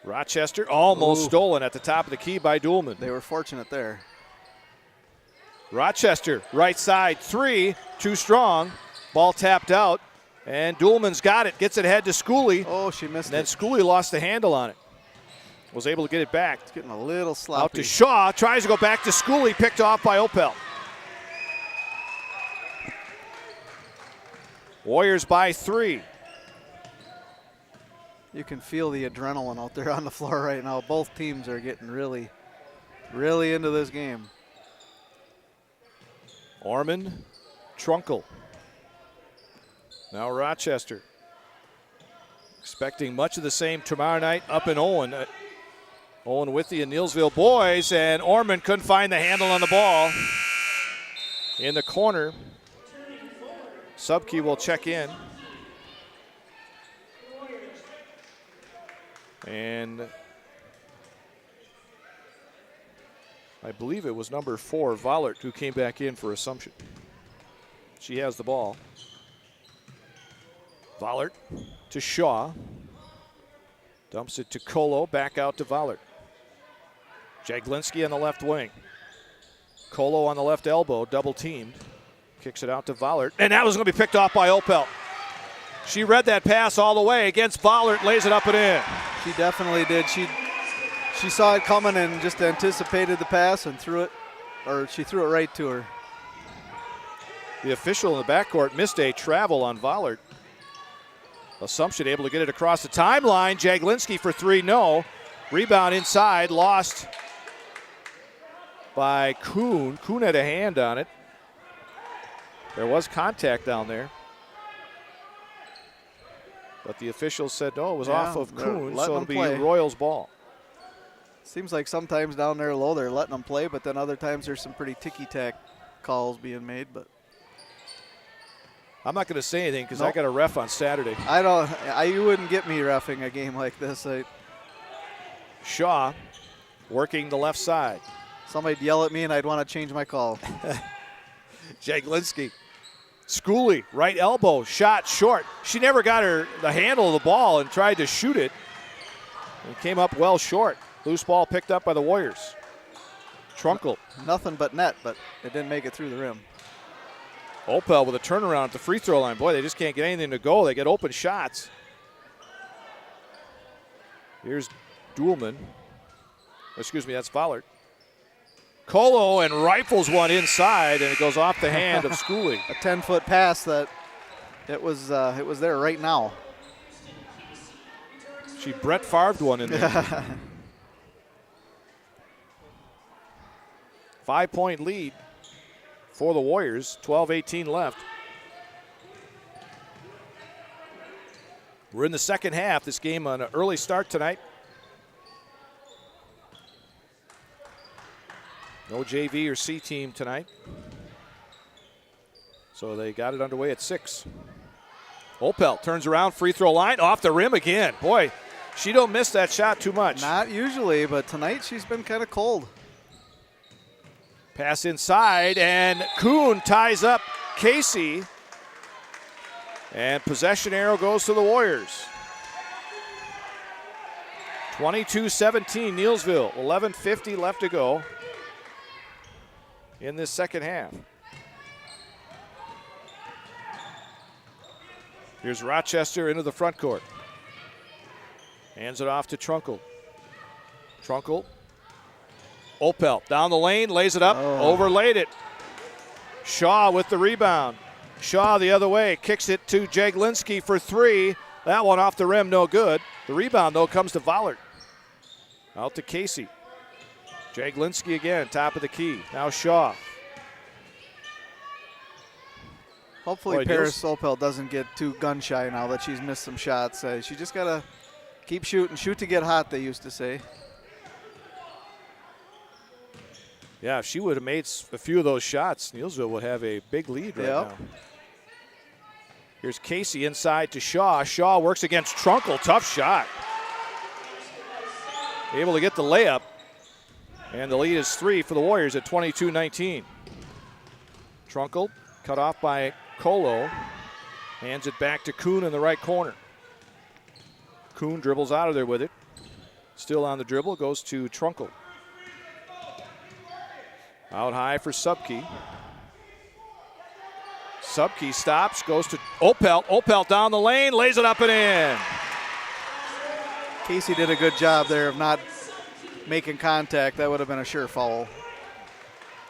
Rochester almost stolen at the top of the key by Duhlman. They were fortunate there. Rochester, right side, three, too strong. Ball tapped out, and Duhlman's got it, gets it ahead to Schooley. Oh, she missed it. Then Schooley lost the handle on it. Was able to get it back. It's getting a little sloppy. Out to Shaw, tries to go back to Schooley, picked off by Opelt. Warriors by 3. You can feel the adrenaline out there on the floor right now. Both teams are getting really, really into this game. Ormond, Trunkle. Now Rochester. Expecting much of the same tomorrow night up in Owen. Owen with the Neillsville boys, and Ormond couldn't find the handle on the ball. In the corner. Subkey will check in. And I believe it was number 4, Vollert, who came back in for Assumption. She has the ball. Vollert to Shaw. Dumps it to Colo, back out to Vollert. Jaglinski on the left wing. Colo on the left elbow, double teamed. Kicks it out to Vollert, and that was going to be picked off by Opelt. She read that pass all the way against Vollert, lays it up and in. She definitely did. She She saw it coming and just anticipated the pass and threw it, or she threw it right to her. The official in the backcourt missed a travel on Vollert. Assumption able to get it across the timeline. Jaglinski for three, no. Rebound inside, lost by Kuhn. Kuhn had a hand on it. There was contact down there. But the officials said no, it was off of Kuhn, so it'll be Royals ball. Seems like sometimes down there low they're letting them play, but then other times there's some pretty ticky-tack calls being made. But I'm not going to say anything because I got a ref on Saturday. You wouldn't get me reffing a game like this. Shaw working the left side. Somebody'd yell at me and I'd want to change my call. Jaglinski. Schooley, right elbow, shot short. She never got the handle of the ball and tried to shoot it. And came up well short. Loose ball picked up by the Warriors. Trunkle. Nothing but net, but it didn't make it through the rim. Opel with a turnaround at the free throw line. Boy, they just can't get anything to go. They get open shots. Here's Duhlman. Excuse me, that's Vollert. Colo and rifles one inside, and it goes off the hand of Schooley. A 10-foot pass that it was there right now. She Brett Favre'd one in there. 5-point lead for the Warriors, 12-18 left. We're in the second half. This game on an early start tonight. No JV or C team tonight. So they got it underway at 6. Opel turns around, free throw line, off the rim again. Boy, she don't miss that shot too much. Not usually, but tonight she's been kind of cold. Pass inside, and Kuhn ties up Casey. And possession arrow goes to the Warriors. 22-17, Neillsville, 11:50 left to go in this second half. Here's Rochester into the front court. Hands it off to Trunkle. Trunkle. Opel down the lane, lays it up, overlaid it. Shaw with the rebound. Shaw the other way, kicks it to Jaglinski for three. That one off the rim, no good. The rebound, though, comes to Vollert. Out to Casey. Jaglinski again, top of the key. Now Shaw. Hopefully Paris Opel doesn't get too gun shy now that she's missed some shots. She just got to keep shooting. Shoot to get hot, they used to say. Yeah, if she would have made a few of those shots, Neillsville would have a big lead right now. Here's Casey inside to Shaw. Shaw works against Trunkle. Tough shot. Able to get the layup. And the lead is 3 for the Warriors at 22-19. Trunkle cut off by Colo. Hands it back to Kuhn in the right corner. Kuhn dribbles out of there with it. Still on the dribble, goes to Trunkle. Out high for Subke. Subke stops, goes to Opel. Opel down the lane, lays it up and in. Casey did a good job there of not making contact. That would have been a sure foul.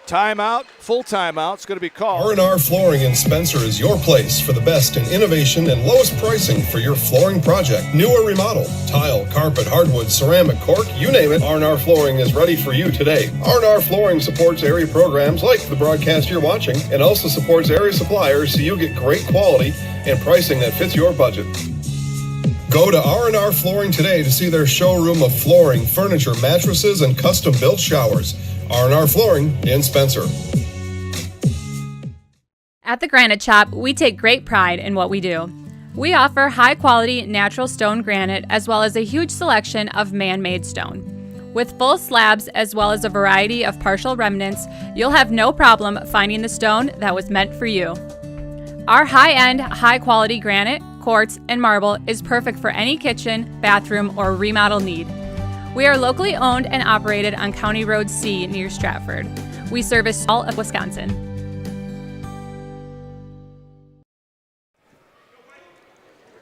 Timeout, full timeout. It's going to be called. R&R Flooring in Spencer is your place for the best in innovation and lowest pricing for your flooring project. New or remodel, tile, carpet, hardwood, ceramic, cork, you name it, R&R Flooring is ready for you today. R&R Flooring supports area programs like the broadcast you're watching and also supports area suppliers so you get great quality and pricing that fits your budget. Go to R&R Flooring today to see their showroom of flooring, furniture, mattresses, and custom-built showers. R&R Flooring in Spencer. At the Granite Shop, we take great pride in what we do. We offer high-quality natural stone granite as well as a huge selection of man-made stone. With full slabs as well as a variety of partial remnants, you'll have no problem finding the stone that was meant for you. Our high-end, high-quality granite, quartz, and marble is perfect for any kitchen, bathroom, or remodel need. We are locally owned and operated on County Road C near Stratford. We service all of Wisconsin.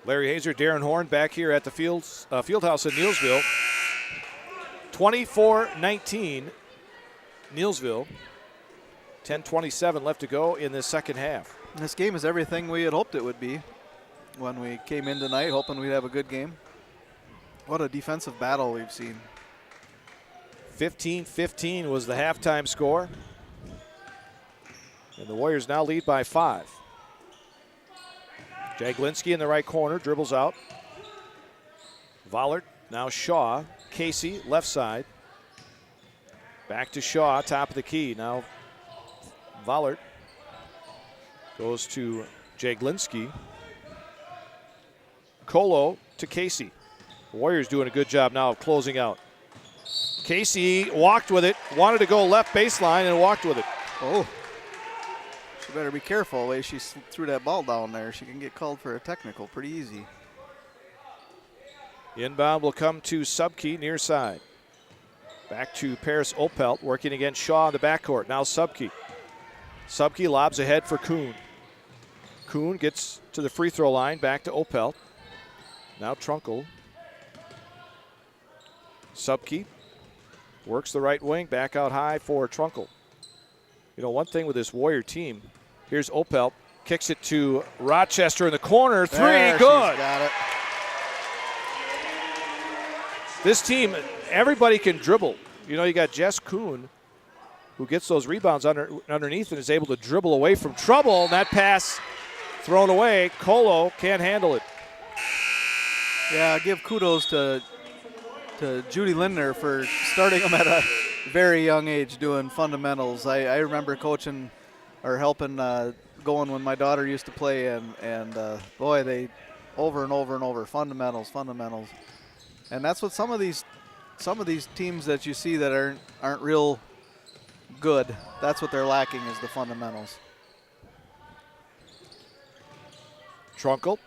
Larry Hazer, Darren Horn back here at the Fieldhouse in Neillsville. 24-19, Neillsville. 10:27 left to go in the second half. This game is everything we had hoped it would be when we came in tonight, hoping we'd have a good game. What a defensive battle we've seen. 15-15 was the halftime score. And the Warriors now lead by 5. Jaglinski in the right corner, dribbles out. Vollert, now Shaw. Casey, left side. Back to Shaw, top of the key. Now Vollert goes to Jaglinski. Colo to Casey. The Warriors doing a good job now of closing out. Casey walked with it, wanted to go left baseline and walked with it. Oh. She better be careful the way she threw that ball down there. She can get called for a technical pretty easy. Inbound will come to Subke near side. Back to Paris Opelt working against Shaw in the backcourt. Now Subke. Subke lobs ahead for Kuhn. Kuhn gets to the free throw line, back to Opelt. Now Trunkel. Subke works the right wing, back out high for Trunkel. You know, one thing with this Warrior team, here's Opelt, kicks it to Rochester in the corner, three, there, good. She's got it. This team, everybody can dribble. You know, you got Jess Kuhn, who gets those rebounds underneath and is able to dribble away from trouble. And that pass thrown away. Colo can't handle it. Yeah, give kudos to Judy Lindner for starting them at a very young age doing fundamentals. I remember coaching or helping going when my daughter used to play, and boy, they over and over and over fundamentals. And that's what some of these teams that you see that aren't real good, that's what they're lacking, is the fundamentals. Trunkel.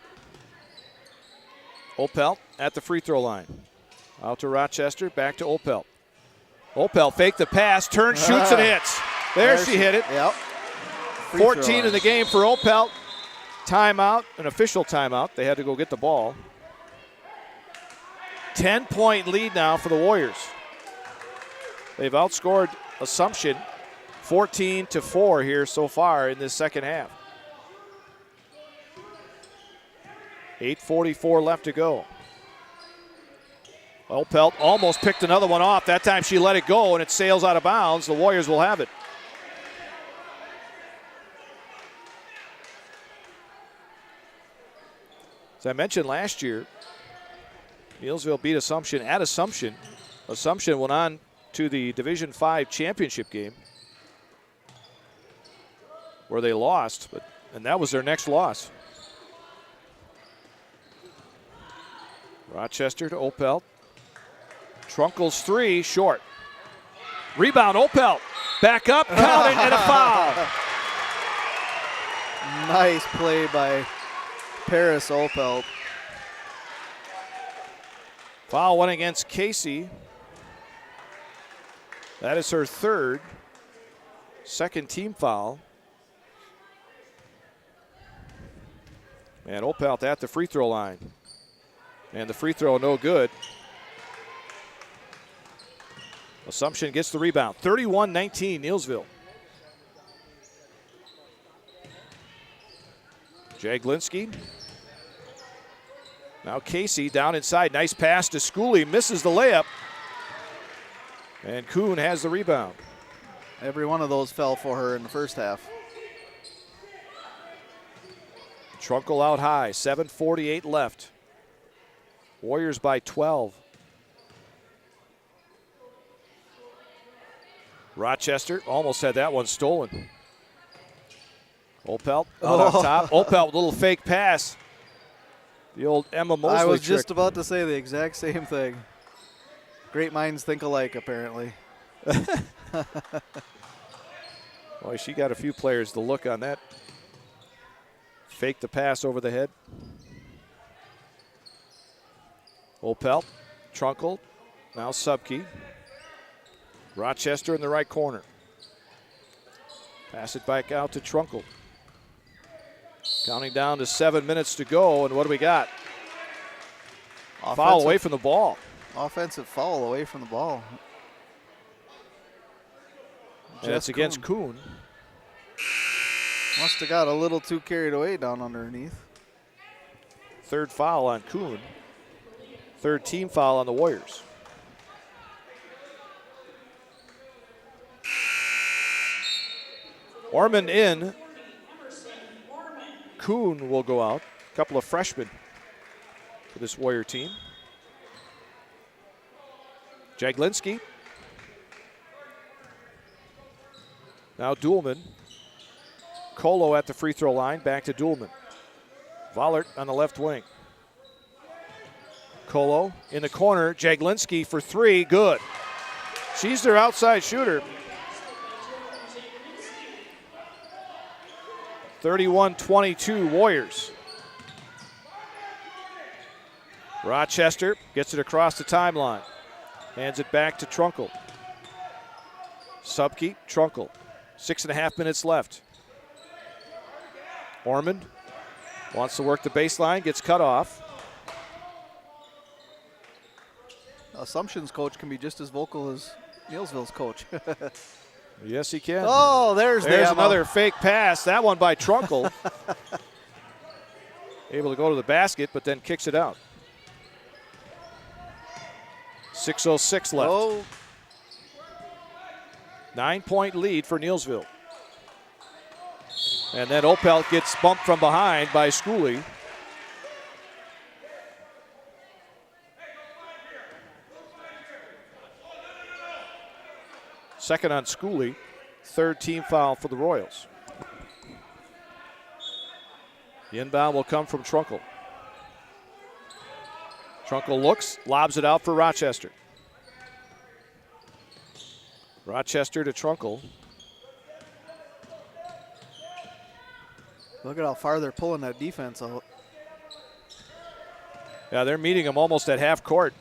Opelt at the free throw line. Out to Rochester, back to Opelt. Opelt faked the pass, turns, shoots, and hits. There she hit it. Yep. 14 in the game for Opelt. Timeout, an official timeout. They had to go get the ball. 10-point lead now for the Warriors. They've outscored Assumption 14-4 here so far in this second half. 8:44 left to go. Opelt almost picked another one off. That time she let it go and it sails out of bounds. The Warriors will have it. As I mentioned last year, Neillsville beat Assumption at Assumption. Assumption went on to the Division V championship game where they lost, and that was their next loss. Rochester to Opelt. Trunkel's three, short. Rebound, Opelt. Back up, count it, and a foul. Nice play by Paris Opelt. Foul went against Casey. That is her third. Second team foul. And Opelt at the free throw line. And the free throw no good. Assumption gets the rebound. 31-19, Neillsville. Jaglinski. Now Casey down inside. Nice pass to Schooley. Misses the layup. And Kuhn has the rebound. Every one of those fell for her in the first half. Trunkel out high. 7:48 left. Warriors by 12. Rochester almost had that one stolen. Opelt up top. Opelt with a little fake pass. The old Emma Mosley I was trick. just about to say the exact same thing. Great minds think alike, apparently. Boy, she got a few players to look on that. Fake the pass over the head. Opelt, Trunkel, now Subke. Rochester in the right corner. Pass it back out to Trunkel. Counting down to 7 minutes to go, and what do we got? Foul away from the ball. Offensive foul away from the ball. And it's against Kuhn. Must have got a little too carried away down underneath. Third foul on Kuhn. Third team foul on the Warriors. Ormond in. Kuhn will go out. A couple of freshmen for this Warrior team. Jaglinski. Now Duhlman. Colo at the free throw line, back to Duhlman. Vollert on the left wing. Colo in the corner, Jaglinski for three, good. She's their outside shooter. 31-22 Warriors. Rochester gets it across the timeline. Hands it back to Trunkel. Subke, Trunkel. 6.5 minutes left. Ormond wants to work the baseline, gets cut off. Assumption's coach can be just as vocal as Neillsville's coach. Yes, he can. Oh, there's another fake pass. That one by Trunkel. Able to go to the basket, but then kicks it out. 6:06 left. Oh. 9-point lead for Neillsville. And then Opelt gets bumped from behind by Schooley. Second on Schooley. Third team foul for the Royals. The inbound will come from Trunkel. Trunkel looks, lobs it out for Rochester. Rochester to Trunkel. Look at how far they're pulling that defense out. Yeah, they're meeting him almost at half court.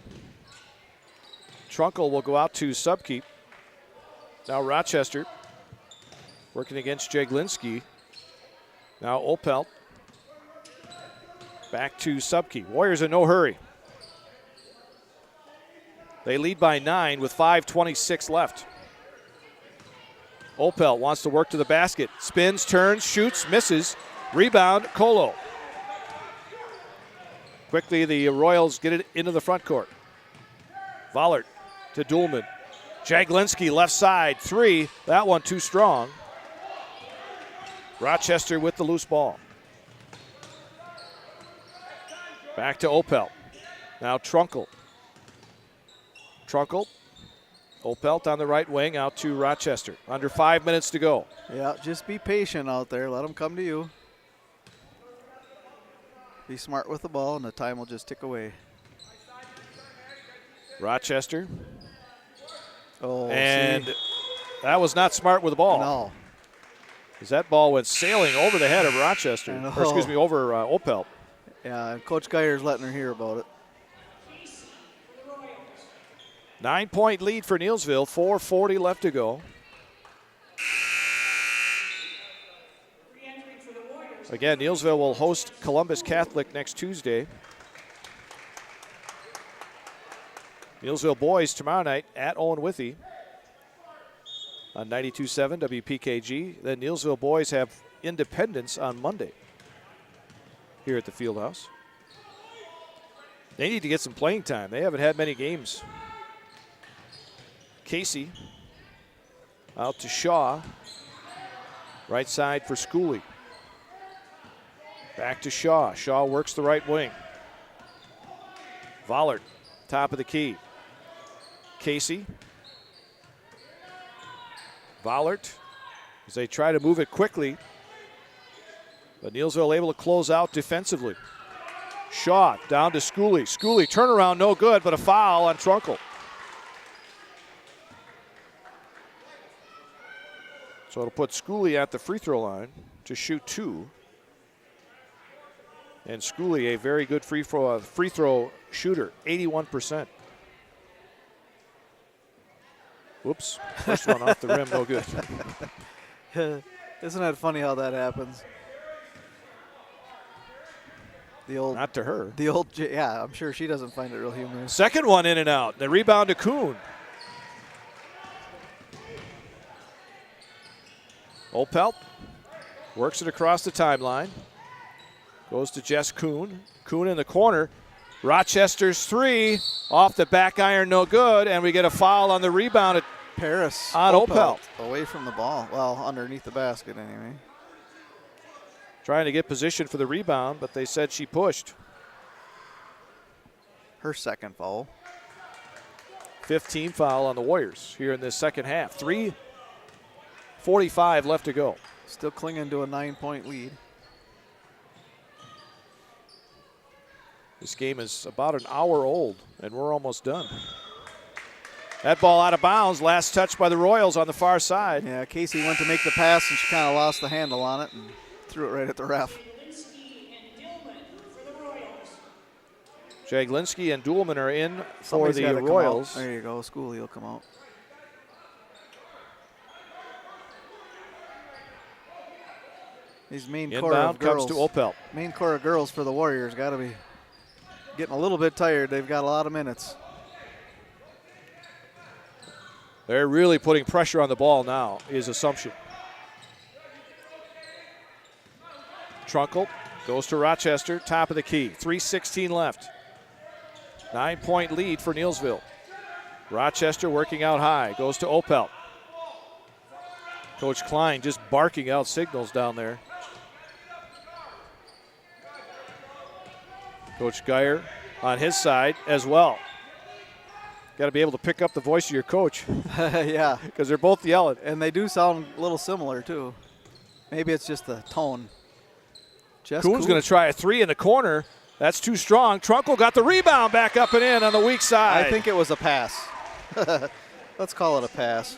Trunkel will go out to Subke. Now Rochester working against Jaglinski. Now Opelt. Back to Subke. Warriors in no hurry. They lead by 9 with 5:26 left. Opelt wants to work to the basket. Spins, turns, shoots, misses. Rebound, Colo. Quickly, the Royals get it into the front court. Vollert to Duhlman. Jaglinski left side, three. That one too strong. Rochester with the loose ball. Back to Opelt. Now Trunkel. Trunkel. Opelt on the right wing, out to Rochester. Under 5 minutes to go. Yeah, just be patient out there. Let them come to you. Be smart with the ball, and the time will just tick away. Rochester. Oh, and see? That was not smart with the ball. No. Because that ball went sailing over the head of Rochester. Or excuse me, over Opelt. Yeah, and Coach Geyer's letting her hear about it. 9-point lead for Neillsville, 4:40 left to go. Again, Neillsville will host Columbus Catholic next Tuesday. Neillsville boys tomorrow night at Owen Withee on 92.7 WPKG. Then Neillsville boys have Independence on Monday here at the Fieldhouse. They need to get some playing time. They haven't had many games. Casey out to Shaw. Right side for Schooley. Back to Shaw. Shaw works the right wing. Vollert, top of the key. Casey. Vollert, as they try to move it quickly. But Neillsville able to close out defensively. Shaw down to Schooley. Schooley, turnaround, no good, but a foul on Trunkel. So it'll put Schooley at the free throw line to shoot two. And Schooley, a very good free throw shooter, 81%. Whoops, first one off the rim, no good. Isn't that funny how that happens? Not to her. Yeah, I'm sure she doesn't find it real humorous. Second one in and out. The rebound to Kuhn. Opelt works it across the timeline. Goes to Jess Kuhn. Kuhn in the corner. Rochester's three. Off the back iron, no good. And we get a foul on the rebound at Paris. On Opelt. Away from the ball. Well, underneath the basket anyway. Trying to get position for the rebound, but they said she pushed. Her second foul. 15 foul on the Warriors here in this second half. 3:45 left to go. Still clinging to a 9-point lead. This game is about an hour old, and we're almost done. That ball out of bounds. Last touch by the Royals on the far side. Yeah, Casey went to make the pass, and she kind of lost the handle on it and threw it right at the ref. Jaglinski and Duhlman are in for Somebody's the gotta come Royals. out. There you go. Schooley will come out. These main core Inbound of girls. comes to Opelt. Main core of girls for the Warriors got to be getting a little bit tired. They've got a lot of minutes. They're really putting pressure on the ball now, is Assumption. Trunkle goes to Rochester, top of the key. 3:16 left. 9-point lead for Neillsville. Rochester working out high, goes to Opelt. Coach Klein just barking out signals down there. Coach Geyer on his side as well. Got to be able to pick up the voice of your coach. Yeah. Because they're both yelling. And they do sound a little similar, too. Maybe it's just the tone. Kuhn's going to try a three in the corner. That's too strong. Trunkle got the rebound back up and in on the weak side. I think it was a pass. Let's call it a pass.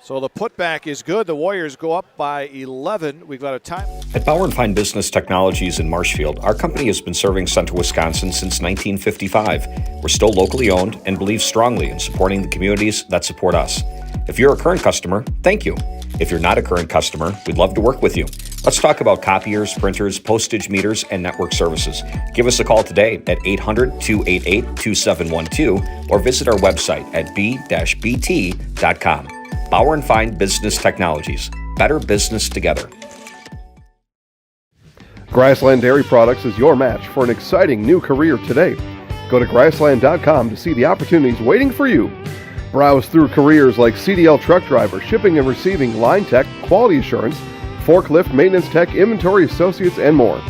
So the putback is good. The Warriors go up by 11. We've got a time. At Bauer & Fine Business Technologies in Marshfield, our company has been serving Central Wisconsin since 1955. We're still locally owned and believe strongly in supporting the communities that support us. If you're a current customer, thank you. If you're not a current customer, we'd love to work with you. Let's talk about copiers, printers, postage meters, and network services. Give us a call today at 800-288-2712 or visit our website at b-bt.com. Bauer & Fine Business Technologies. Better business together. Grassland Dairy Products is your match for an exciting new career today. Go to grassland.com to see the opportunities waiting for you. Browse through careers like CDL truck driver, shipping and receiving, line tech, quality assurance, forklift, maintenance tech, inventory associates, and more.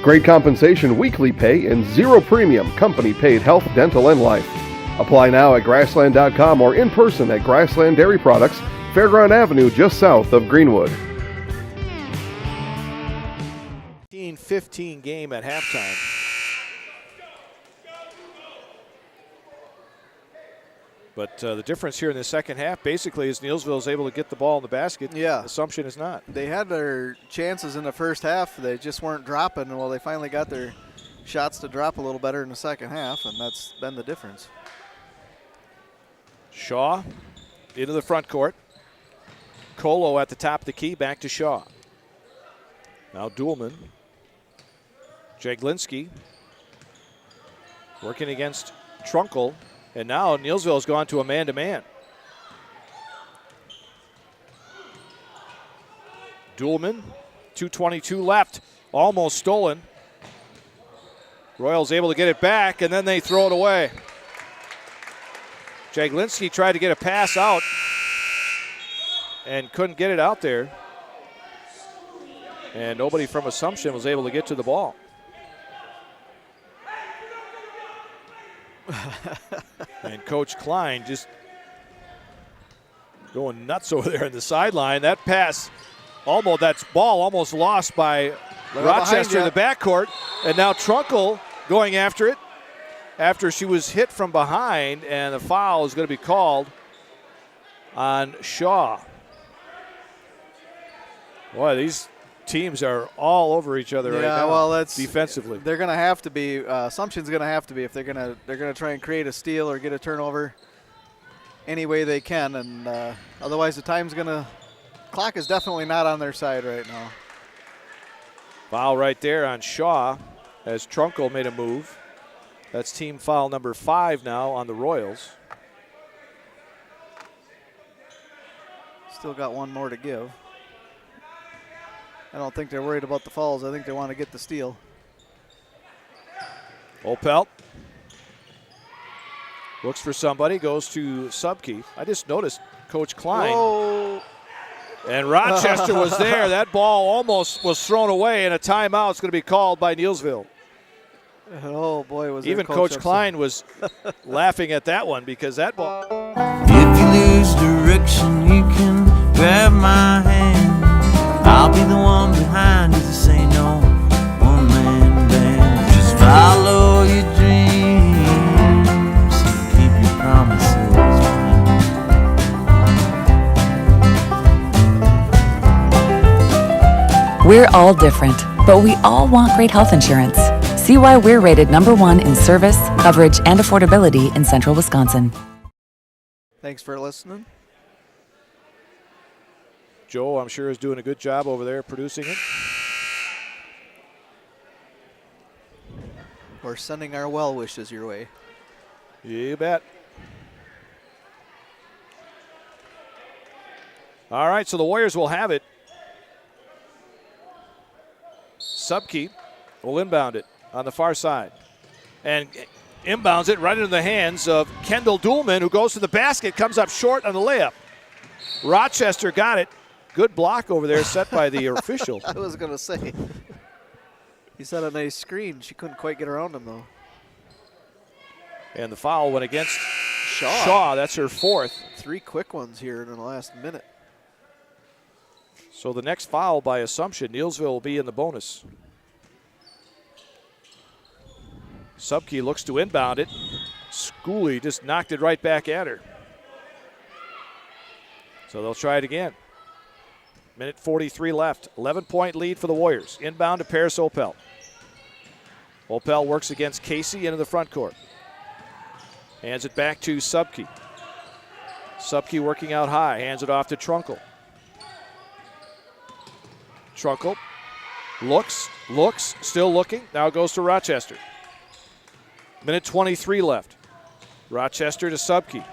Great compensation, weekly pay, and zero premium company paid health, dental, and life. Apply now at grassland.com or in person at Grassland Dairy Products, Fairground Avenue, just south of Greenwood. 15 game at halftime. But the difference here in the second half basically is Neillsville is able to get the ball in the basket. Yeah. Assumption is not. They had their chances in the first half. They just weren't dropping. Well, they finally got their shots to drop a little better in the second half, and that's been the difference. Shaw into the front court. Colo at the top of the key, back to Shaw. Now Duhlman. Jaglinski working against Trunkle. And now Neillsville has gone to a man-to-man. Duhlman, 2:22 left, almost stolen. Royals able to get it back, and then they throw it away. Jaglinski tried to get a pass out and couldn't get it out there. And nobody from Assumption was able to get to the ball. And Coach Klein just going nuts over there on the sideline. That pass, that ball almost lost by Rochester in the backcourt. And now Trunkle going after it after she was hit from behind, and the foul is going to be called on Shaw. Boy, these teams are all over each other right now. Well, that's defensively. They're going to have to be. Assumption's going to have to be if they're going to try and create a steal or get a turnover any way they can, and otherwise the clock is definitely not on their side right now. Foul right there on Shaw as Trunkle made a move. That's team foul number 5 now on the Royals. Still got one more to give. I don't think they're worried about the fouls. I think they want to get the steal. Opelt looks for somebody, goes to Subke. I just noticed Coach Klein. Whoa. And Rochester was there. That ball almost was thrown away, and a timeout is going to be called by Neillsville. Oh, boy, was even Coach Klein was laughing at that one because that ball. If you lose direction, you can grab my hand. I'll be the one behind you to say no one-man band. Just follow your dreams, keep your promises. We're all different, but we all want great health insurance. See why we're rated #1 in service, coverage, and affordability in Central Wisconsin. Thanks for listening. Joe, I'm sure, is doing a good job over there producing it. We're sending our well wishes your way. You bet. All right, so the Warriors will have it. Subke will inbound it on the far side. And inbounds it right into the hands of Kendall Duhlman, who goes to the basket, comes up short on the layup. Rochester got it. Good block over there set by the official. I was going to say. He set a nice screen. She couldn't quite get around him, though. And the foul went against Shaw. Shaw. That's her 4th. 3 quick ones here in the last minute. So the next foul by Assumption, Neillsville will be in the bonus. Subke looks to inbound it. Schooley just knocked it right back at her. So they'll try it again. Minute 43 left. 11-point lead for the Warriors. Inbound to Paris Opel. Opel works against Casey into the front court. Hands it back to Subke. Subke working out high. Hands it off to Trunkle. Trunkle looks, still looking. Now goes to Rochester. Minute 23 left. Rochester to Subke.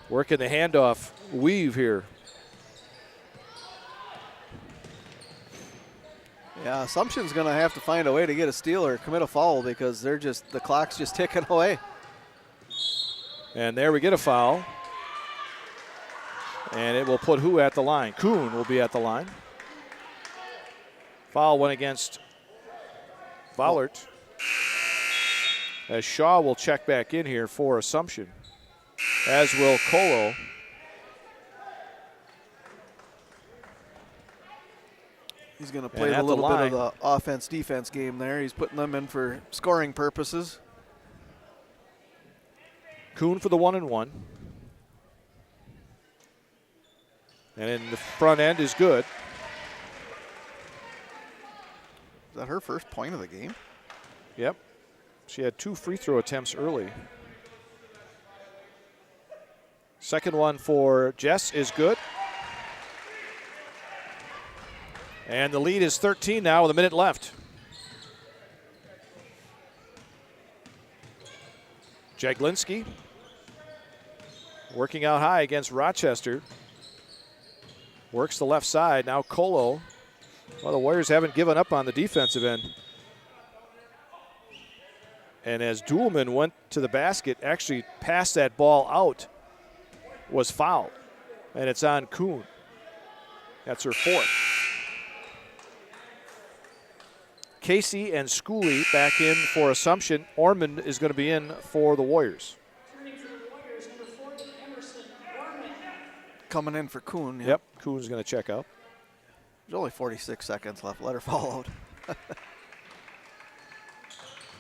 Working the handoff weave here. Yeah, Assumption's going to have to find a way to get a steal or commit a foul because they're just, the clock's just ticking away. And there we get a foul. And it will put who at the line? Kuhn will be at the line. Foul went against Vollert. As Shaw will check back in here for Assumption, as will Colo. He's going to play a little bit of the offense-defense game there. He's putting them in for scoring purposes. Kuhn for the 1-and-1. And in the front end is good. Is that her first point of the game? Yep. She had 2 free throw attempts early. Second one for Jess is good. And the lead is 13 now with a minute left. Jaglinski working out high against Rochester. Works the left side. Now Colo. Well, the Warriors haven't given up on the defensive end. And as Duhlman went to the basket, actually passed that ball out, was fouled. And it's on Kuhn. That's her 4th. Casey and Schooley back in for Assumption. Ormond is going to be in for the Warriors. Coming in for Kuhn. Yep, Kuhn's going to check out. There's only 46 seconds left. Let her fall out.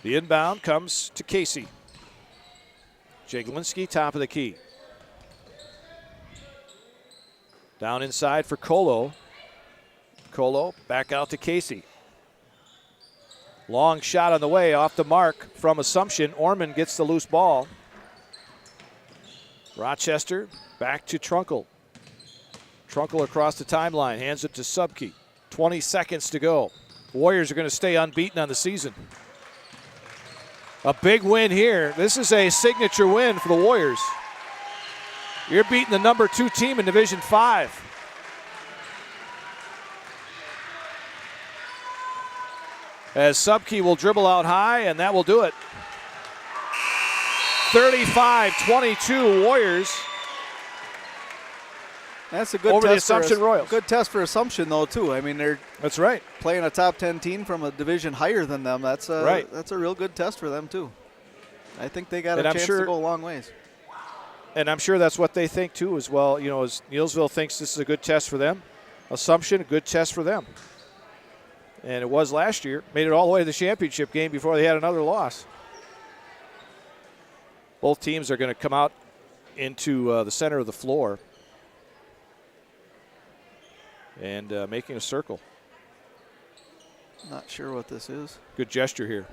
The inbound comes to Casey. Jaglinski, top of the key. Down inside for Colo. Colo back out to Casey. Long shot on the way, off the mark from Assumption. Ormond gets the loose ball. Rochester back to Trunkle. Trunkle across the timeline, hands it to Subke. 20 seconds to go. Warriors are going to stay unbeaten on the season. A big win here. This is a signature win for the Warriors. You're beating the number 2 team in Division 5. As Subkey will dribble out high, and that will do it. 35-22 Warriors. That's a good over test the Assumption Royals. Good test for Assumption, though, too. I mean, that's right. Playing a top 10 team from a division higher than them. That's a, right. That's a real good test for them, too. I think they got a chance to go a long ways. And I'm sure that's what they think, too, as well. You know, as Neillsville thinks this is a good test for them. Assumption, a good test for them. And it was last year. Made it all the way to the championship game before they had another loss. Both teams are going to come out into the center of the floor and making a circle. Not sure what this is. Good gesture here.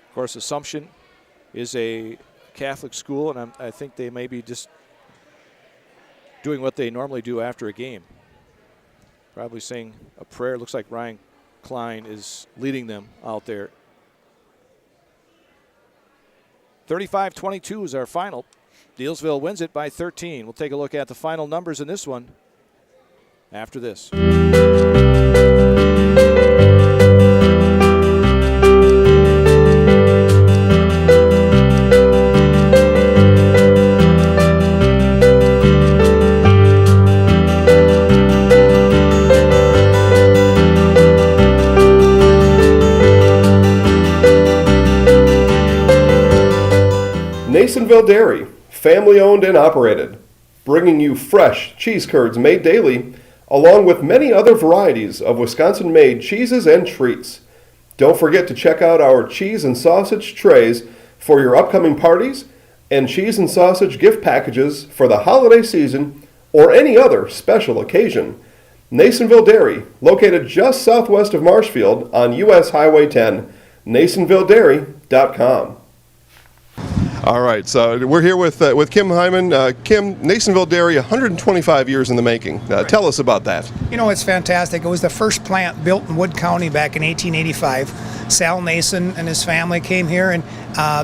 Of course, Assumption is a Catholic school, and I think they may be just doing what they normally do after a game. Probably saying a prayer. Looks like Ryan Klein is leading them out there. 35-22 is our final. Neillsville wins it by 13. We'll take a look at the final numbers in this one after this. Neillsville Dairy, family owned and operated, bringing you fresh cheese curds made daily, along with many other varieties of Wisconsin-made cheeses and treats. Don't forget to check out our cheese and sausage trays for your upcoming parties and cheese and sausage gift packages for the holiday season or any other special occasion. Neillsville Dairy, located just southwest of Marshfield on US Highway 10, neillsvilledairy.com. All right, so we're here with Kim Hyman. Kim, Neillsville Dairy, 125 years in the making. Tell us about that. You know, it's fantastic. It was the first plant built in Wood County back in 1885. Sal Nason and his family came here, and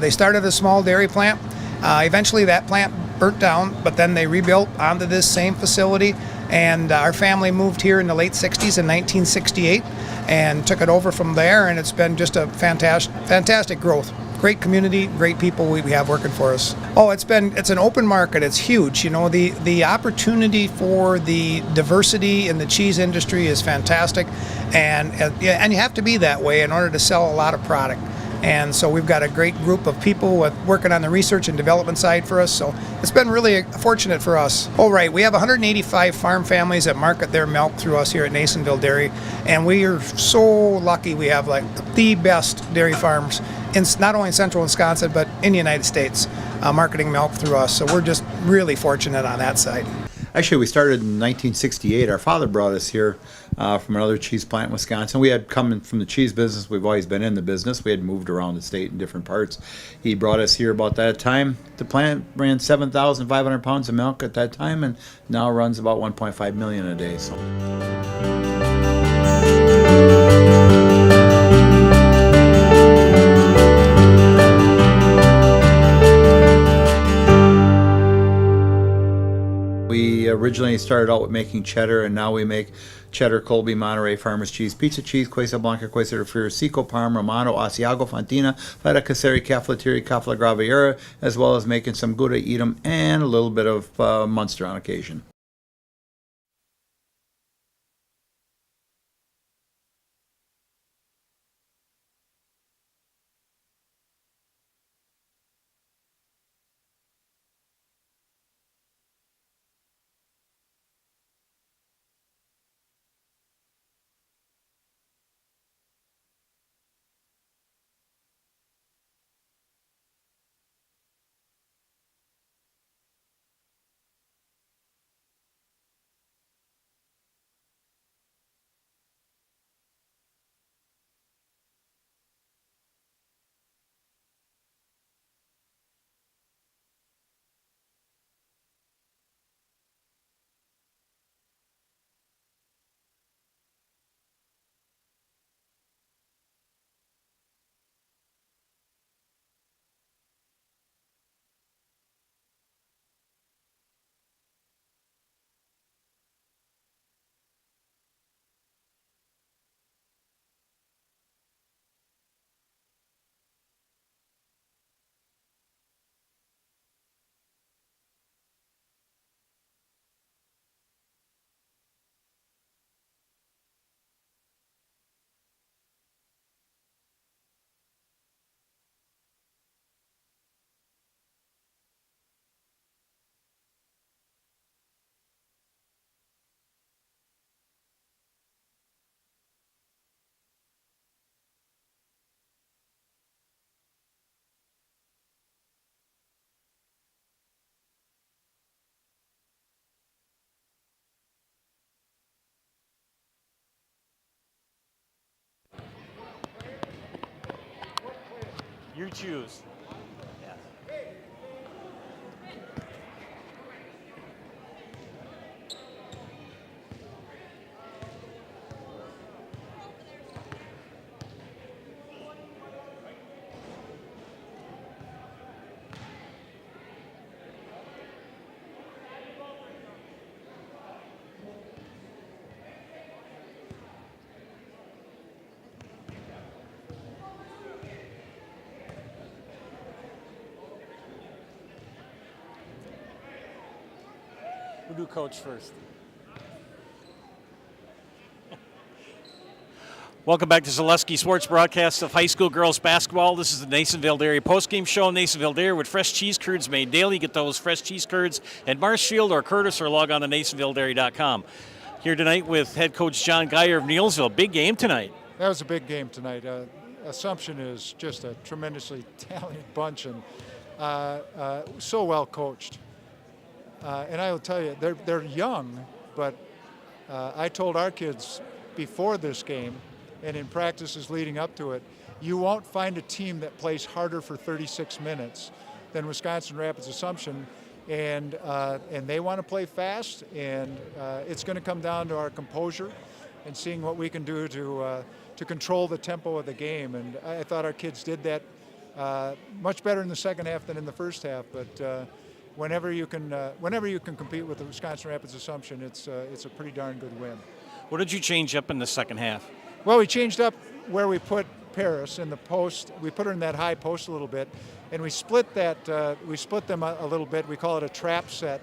they started a small dairy plant. Eventually, that plant burnt down, but then they rebuilt onto this same facility, and our family moved here in the late 60s in 1968 and took it over from there, and it's been just a fantastic growth. Great community, great people we have working for us. Oh, it's an open market. It's huge. You know, the opportunity for the diversity in the cheese industry is fantastic, and you have to be that way in order to sell a lot of product. And so we've got a great group of people working on the research and development side for us. So it's been really fortunate for us. Oh, right. We have 185 farm families that market their milk through us here at Neillsville Dairy. And we are so lucky we have like the best dairy farms in not only in central Wisconsin, but in the United States, marketing milk through us. So we're just really fortunate on that side. Actually, we started in 1968. Our father brought us here from another cheese plant in Wisconsin. We had come from the cheese business. We've always been in the business. We had moved around the state in different parts. He brought us here about that time. The plant ran 7,500 pounds of milk at that time, and now runs about 1.5 million a day. So. We originally started out with making cheddar, and now we make cheddar, Colby, Monterey, Farmers cheese, pizza cheese, Quesa Blanca, Quesa de Friar, Seco, Parm, Romano, Asiago, Fontina, Feta Caseri, Cafetieri, Cafla Graviera, as well as making some Gouda Edam and a little bit of Munster on occasion. You choose. We'll do coach first. Welcome back to Zaleski Sports broadcast of high school girls basketball. This is the Neillsville Dairy postgame show. Neillsville Dairy with fresh cheese curds made daily. Get those fresh cheese curds at Marshfield or Curtis, or log on to neillsvilledairy.com. Here tonight with head coach John Geyer of Neillsville. Big game tonight. That was a big game tonight. Assumption is just a tremendously talented bunch and so well coached. And I will tell you, they're young, but I told our kids before this game and in practices leading up to it, you won't find a team that plays harder for 36 minutes than Wisconsin Rapids Assumption, and they want to play fast, and it's going to come down to our composure and seeing what we can do to control the tempo of the game. And I thought our kids did that much better in the second half than in the first half, but whenever you can compete with the Wisconsin Rapids Assumption, it's a pretty darn good win. What did you change up in the second half? Well, we changed up where we put Paris in the post. We put her in that high post a little bit, and we split that. We split them a little bit. We call it a trap set.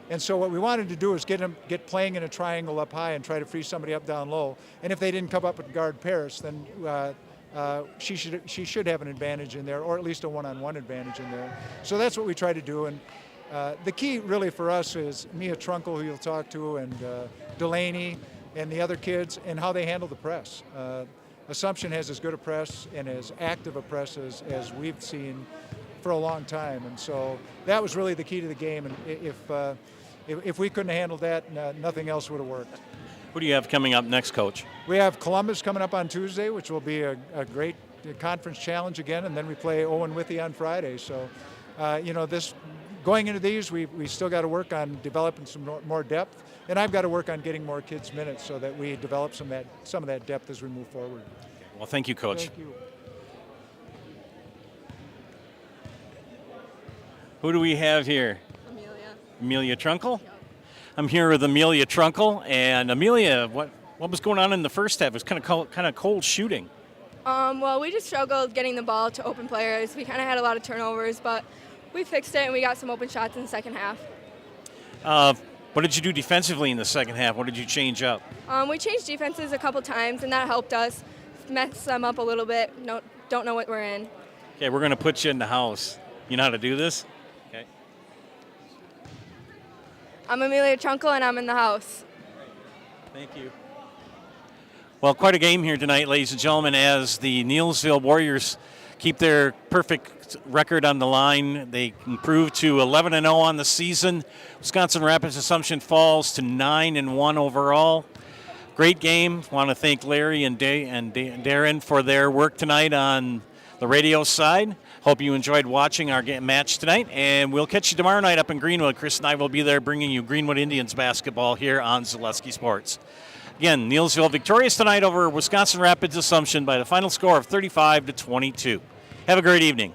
And so what we wanted to do is get playing in a triangle up high and try to free somebody up down low. And if they didn't come up and guard Paris, then she should have an advantage in there, or at least a one-on-one advantage in there. So that's what we try to do. And the key really for us is Mia Trunkle, who you'll talk to, and Delaney and the other kids, and how they handle the press. Assumption has as good a press and as active a press as we've seen for a long time. And so that was really the key to the game. And if we couldn't have handled that, nothing else would have worked. What do you have coming up next, Coach? We have Columbus coming up on Tuesday, which will be a great conference challenge again, and then we play Owen Withy on Friday. So, going into these, we still got to work on developing some more depth, and I've got to work on getting more kids minutes so that we develop some of that depth as we move forward. Well, thank you, Coach. Thank you. Who do we have here? Amelia Trunkle? Yep. I'm here with Amelia Trunkle, and Amelia, what was going on in the first half? It was kind of cold shooting. Well, we just struggled getting the ball to open players. We kind of had a lot of turnovers, but we fixed it, and we got some open shots in the second half. What did you do defensively in the second half? What did you change up? We changed defenses a couple times, and that helped us mess them up a little bit. Don't know what we're in. Okay, we're going to put you in the house. You know how to do this? Okay. I'm Amelia Trunkle, and I'm in the house. Thank you. Well, quite a game here tonight, ladies and gentlemen, as the Neillsville Warriors keep their perfect record on the line. They improve to 11-0 on the season. Wisconsin Rapids Assumption falls to 9-1 overall. Great game. Want to thank Larry and Darren for their work tonight on the radio side. Hope you enjoyed watching our match tonight, and we'll catch you tomorrow night up in Greenwood. Chris and I will be there bringing you Greenwood Indians basketball here on Zaleski Sports. Again, Neillsville victorious tonight over Wisconsin Rapids Assumption by the final score of 35-22. Have a great evening.